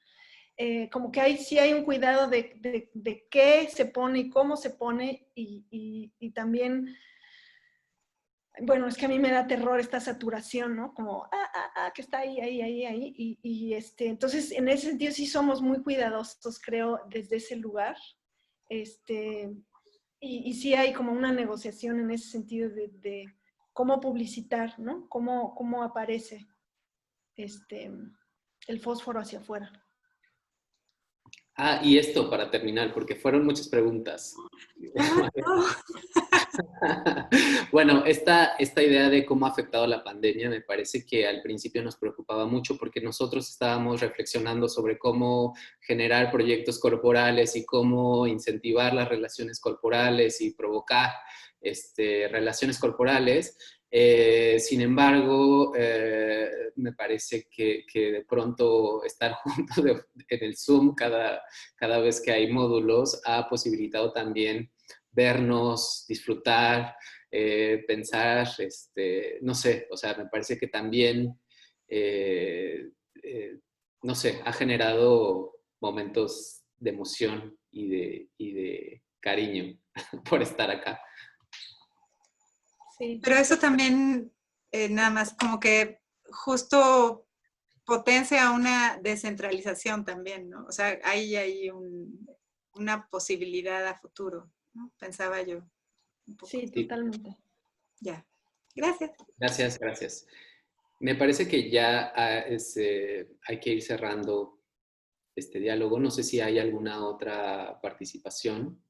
Como que sí hay un cuidado de qué se pone y cómo se pone y también, bueno, es que a mí me da terror esta saturación, ¿no? Como, que está ahí. Entonces, en ese sentido sí somos muy cuidadosos, creo, desde ese lugar. Y sí hay como una negociación en ese sentido de cómo publicitar, ¿no? Cómo aparece el fósforo hacia afuera. Y esto para terminar, porque fueron muchas preguntas. Bueno, esta idea de cómo ha afectado la pandemia me parece que al principio nos preocupaba mucho porque nosotros estábamos reflexionando sobre cómo generar proyectos corporales y cómo incentivar las relaciones corporales y provocar relaciones corporales. Sin embargo, me parece que de pronto estar juntos en el Zoom cada vez que hay módulos ha posibilitado también vernos, disfrutar, pensar, no sé, o sea, me parece que también, no sé, ha generado momentos de emoción y de cariño por estar acá. Sí. Pero eso también, nada más, como que justo potencia una descentralización también, ¿no? O sea, ahí hay una posibilidad a futuro, ¿no? Pensaba yo. Un poco. Sí, totalmente. Ya. Gracias. Gracias. Me parece que ya hay que ir cerrando este diálogo. No sé si hay alguna otra participación.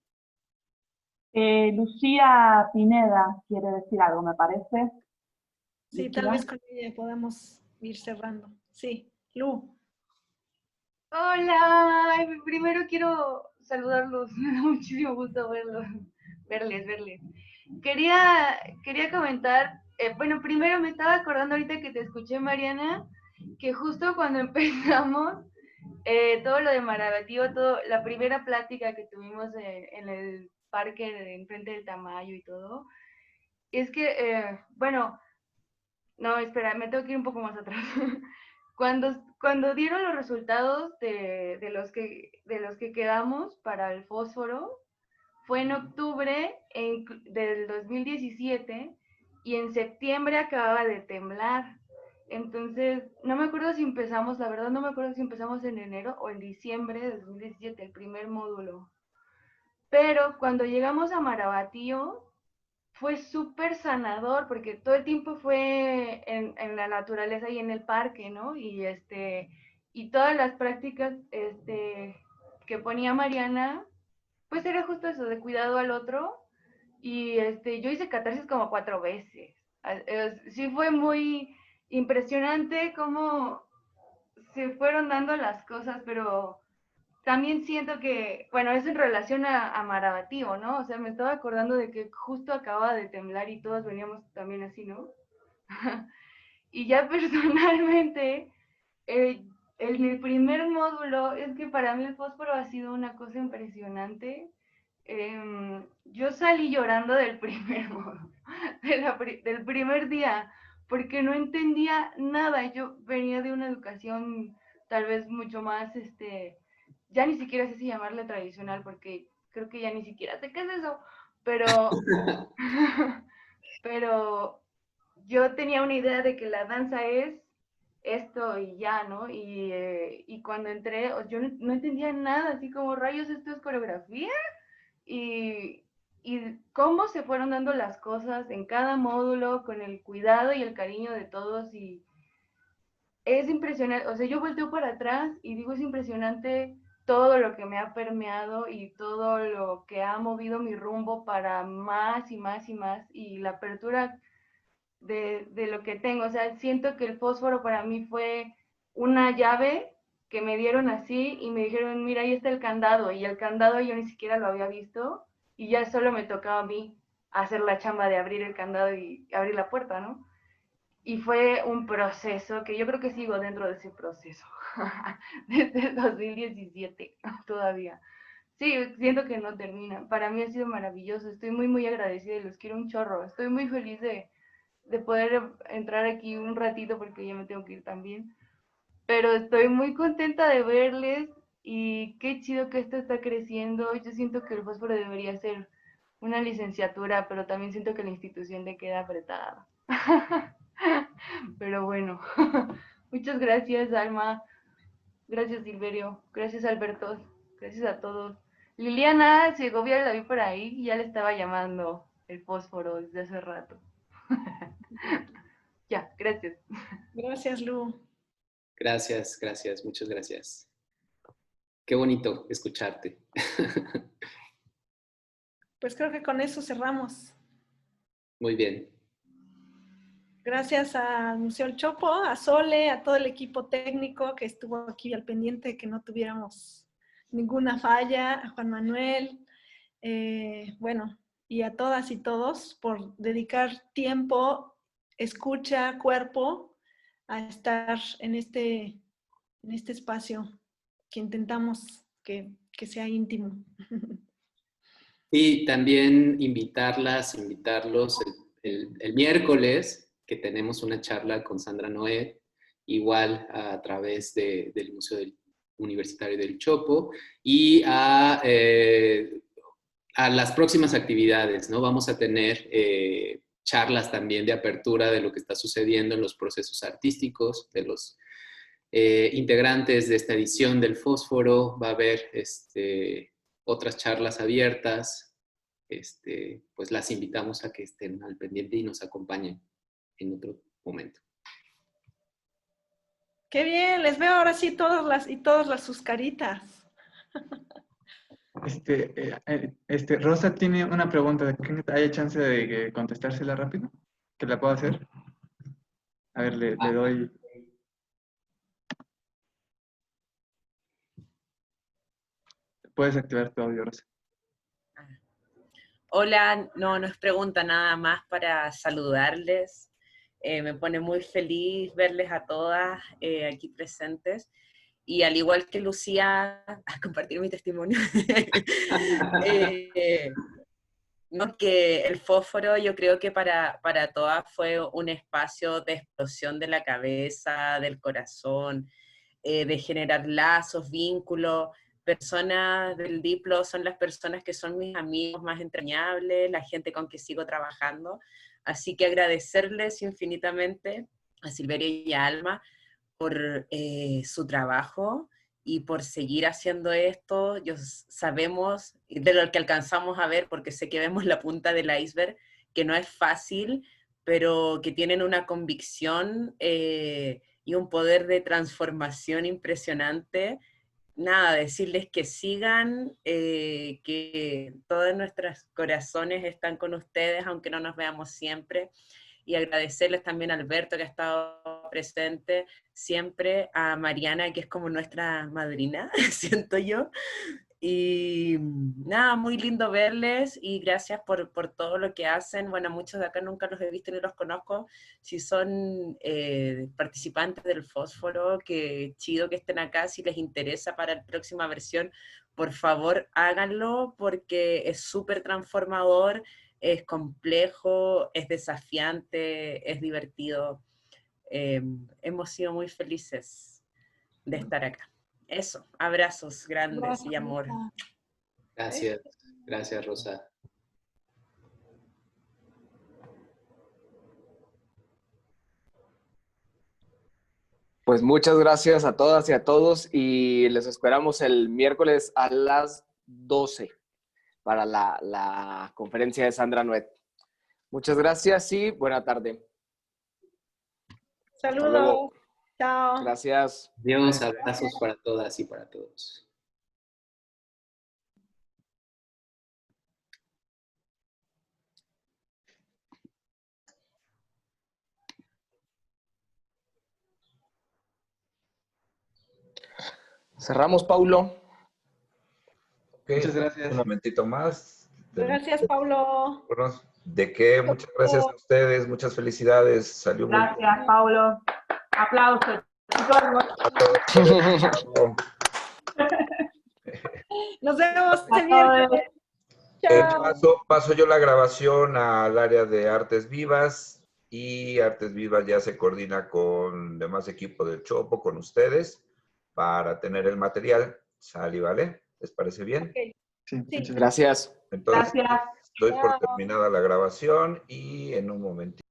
Lucía Pineda quiere decir algo, me parece. Sí, tal vez con ella podamos ir cerrando. Sí, Lu. Hola, primero quiero saludarlos, me da muchísimo gusto verles. Quería comentar, bueno, primero me estaba acordando ahorita que te escuché, Mariana, que justo cuando empezamos todo lo de Marabatío, la primera plática que tuvimos en el parque enfrente del Tamayo y todo, es que, bueno, no, espera, me tengo que ir un poco más atrás. Cuando dieron los resultados de los que quedamos para el fósforo, fue en octubre del 2017 y en septiembre acababa de temblar. Entonces, no me acuerdo si empezamos, la verdad no me acuerdo si empezamos en enero o en diciembre de 2017, el primer módulo. Pero cuando llegamos a Marabatío, fue súper sanador porque todo el tiempo fue en la naturaleza y en el parque, ¿no? Y todas las prácticas que ponía Mariana, pues era justo eso, de cuidado al otro. Y yo hice catarsis como 4 veces. Sí fue muy impresionante cómo se fueron dando las cosas, pero también siento que, bueno, es en relación a Marabatío, ¿no? O sea, me estaba acordando de que justo acababa de temblar y todos veníamos también así, ¿no? Y ya personalmente, en el primer módulo, es que para mí el fósforo ha sido una cosa impresionante. Yo salí llorando del primer módulo, del primer día, porque no entendía nada. Yo venía de una educación tal vez mucho más, ya ni siquiera sé si llamarle tradicional, porque creo que ya ni siquiera sé qué es eso, pero yo tenía una idea de que la danza es esto y ya, ¿no? Y cuando entré, yo no entendía nada, así como rayos, esto es coreografía. Y cómo se fueron dando las cosas en cada módulo, con el cuidado y el cariño de todos. Y es impresionante, o sea, yo volteo para atrás y digo, es impresionante todo lo que me ha permeado y todo lo que ha movido mi rumbo para más y más y más, y la apertura de lo que tengo. O sea, siento que el fósforo para mí fue una llave que me dieron así y me dijeron, mira, ahí está el candado, y el candado yo ni siquiera lo había visto, y ya solo me tocaba a mí hacer la chamba de abrir el candado y abrir la puerta, ¿no? Y fue un proceso que yo creo que sigo dentro de ese proceso, desde el 2017 todavía. Sí, siento que no termina. Para mí ha sido maravilloso, estoy muy, muy agradecida y los quiero un chorro. Estoy muy feliz de poder entrar aquí un ratito porque ya me tengo que ir también. Pero estoy muy contenta de verles y qué chido que esto está creciendo. Yo siento que el fósforo debería ser una licenciatura, pero también siento que la institución le queda apretada. Pero bueno, muchas gracias, Alma. Gracias, Silverio. Gracias, Alberto. Gracias a todos. Liliana Segovia la vi por ahí y ya le estaba llamando el fósforo desde hace rato. Ya, gracias. Gracias, Lu. Gracias, gracias, muchas gracias. Qué bonito escucharte. Pues creo que con eso cerramos. Muy bien. Gracias al Museo El Chopo, a Sole, a todo el equipo técnico que estuvo aquí al pendiente de que no tuviéramos ninguna falla, a Juan Manuel, bueno, y a todas y todos por dedicar tiempo, escucha, cuerpo a estar en este espacio que intentamos que sea íntimo. Y también invitarlos el miércoles, que tenemos una charla con Sandra Noé, igual a través del Museo Universitario del Chopo, y a las próximas actividades, ¿no? Vamos a tener charlas también de apertura de lo que está sucediendo en los procesos artísticos, de los integrantes de esta edición del Fósforo. Va a haber otras charlas abiertas. Pues las invitamos a que estén al pendiente y nos acompañen en otro momento. ¡Qué bien! Les veo ahora sí todas sus caritas. Rosa tiene una pregunta. ¿Hay chance de contestársela rápido? ¿Que la puedo hacer? A ver, le doy... Puedes activar tu audio, Rosa. Hola, no es pregunta, nada más para saludarles. Me pone muy feliz verles a todas aquí presentes. Y al igual que Lucía, a compartir mi testimonio, no, que el fósforo yo creo que para todas fue un espacio de explosión de la cabeza, del corazón, de generar lazos, vínculos. Personas del Diplo son las personas que son mis amigos más entrañables, la gente con que sigo trabajando. Así que agradecerles infinitamente a Silverio y a Alma por su trabajo y por seguir haciendo esto. Sabemos, de lo que alcanzamos a ver, porque sé que vemos la punta del iceberg, que no es fácil, pero que tienen una convicción y un poder de transformación impresionante. Nada, decirles que sigan, que todos nuestros corazones están con ustedes, aunque no nos veamos siempre, y agradecerles también a Alberto, que ha estado presente siempre, a Mariana, que es como nuestra madrina, siento yo, y nada, muy lindo verles, y gracias por todo lo que hacen. Bueno, muchos de acá nunca los he visto ni los conozco. Si son participantes del Fósforo, que chido que estén acá. Si les interesa para la próxima versión, por favor háganlo, porque es súper transformador, es complejo, es desafiante, es divertido. Hemos sido muy felices de estar acá. Eso, abrazos grandes. Gracias, y amor. Gracias, gracias, Rosa. Pues muchas gracias a todas y a todos, y les esperamos el miércoles a las 12 para la conferencia de Sandra Nuet. Muchas gracias y buena tarde. Saludos. Chao. Gracias. Adiós, abrazos para todas y para todos. Cerramos, Paulo. Okay. Muchas gracias. Un momentito más. Gracias, Paulo. Bueno, ¿de qué? Muchas gracias a ustedes, muchas felicidades. Salió muy bien. Gracias, Paulo. Aplausos. Nos vemos A el viernes. todos. Paso yo la grabación al área de Artes Vivas y Artes Vivas ya se coordina con demás equipo del Chopo, con ustedes, para tener el material. ¿Sale, vale? ¿Les parece bien? Okay. Sí, muchas Gracias. Entonces, Gracias. doy por terminada la grabación y en un momento.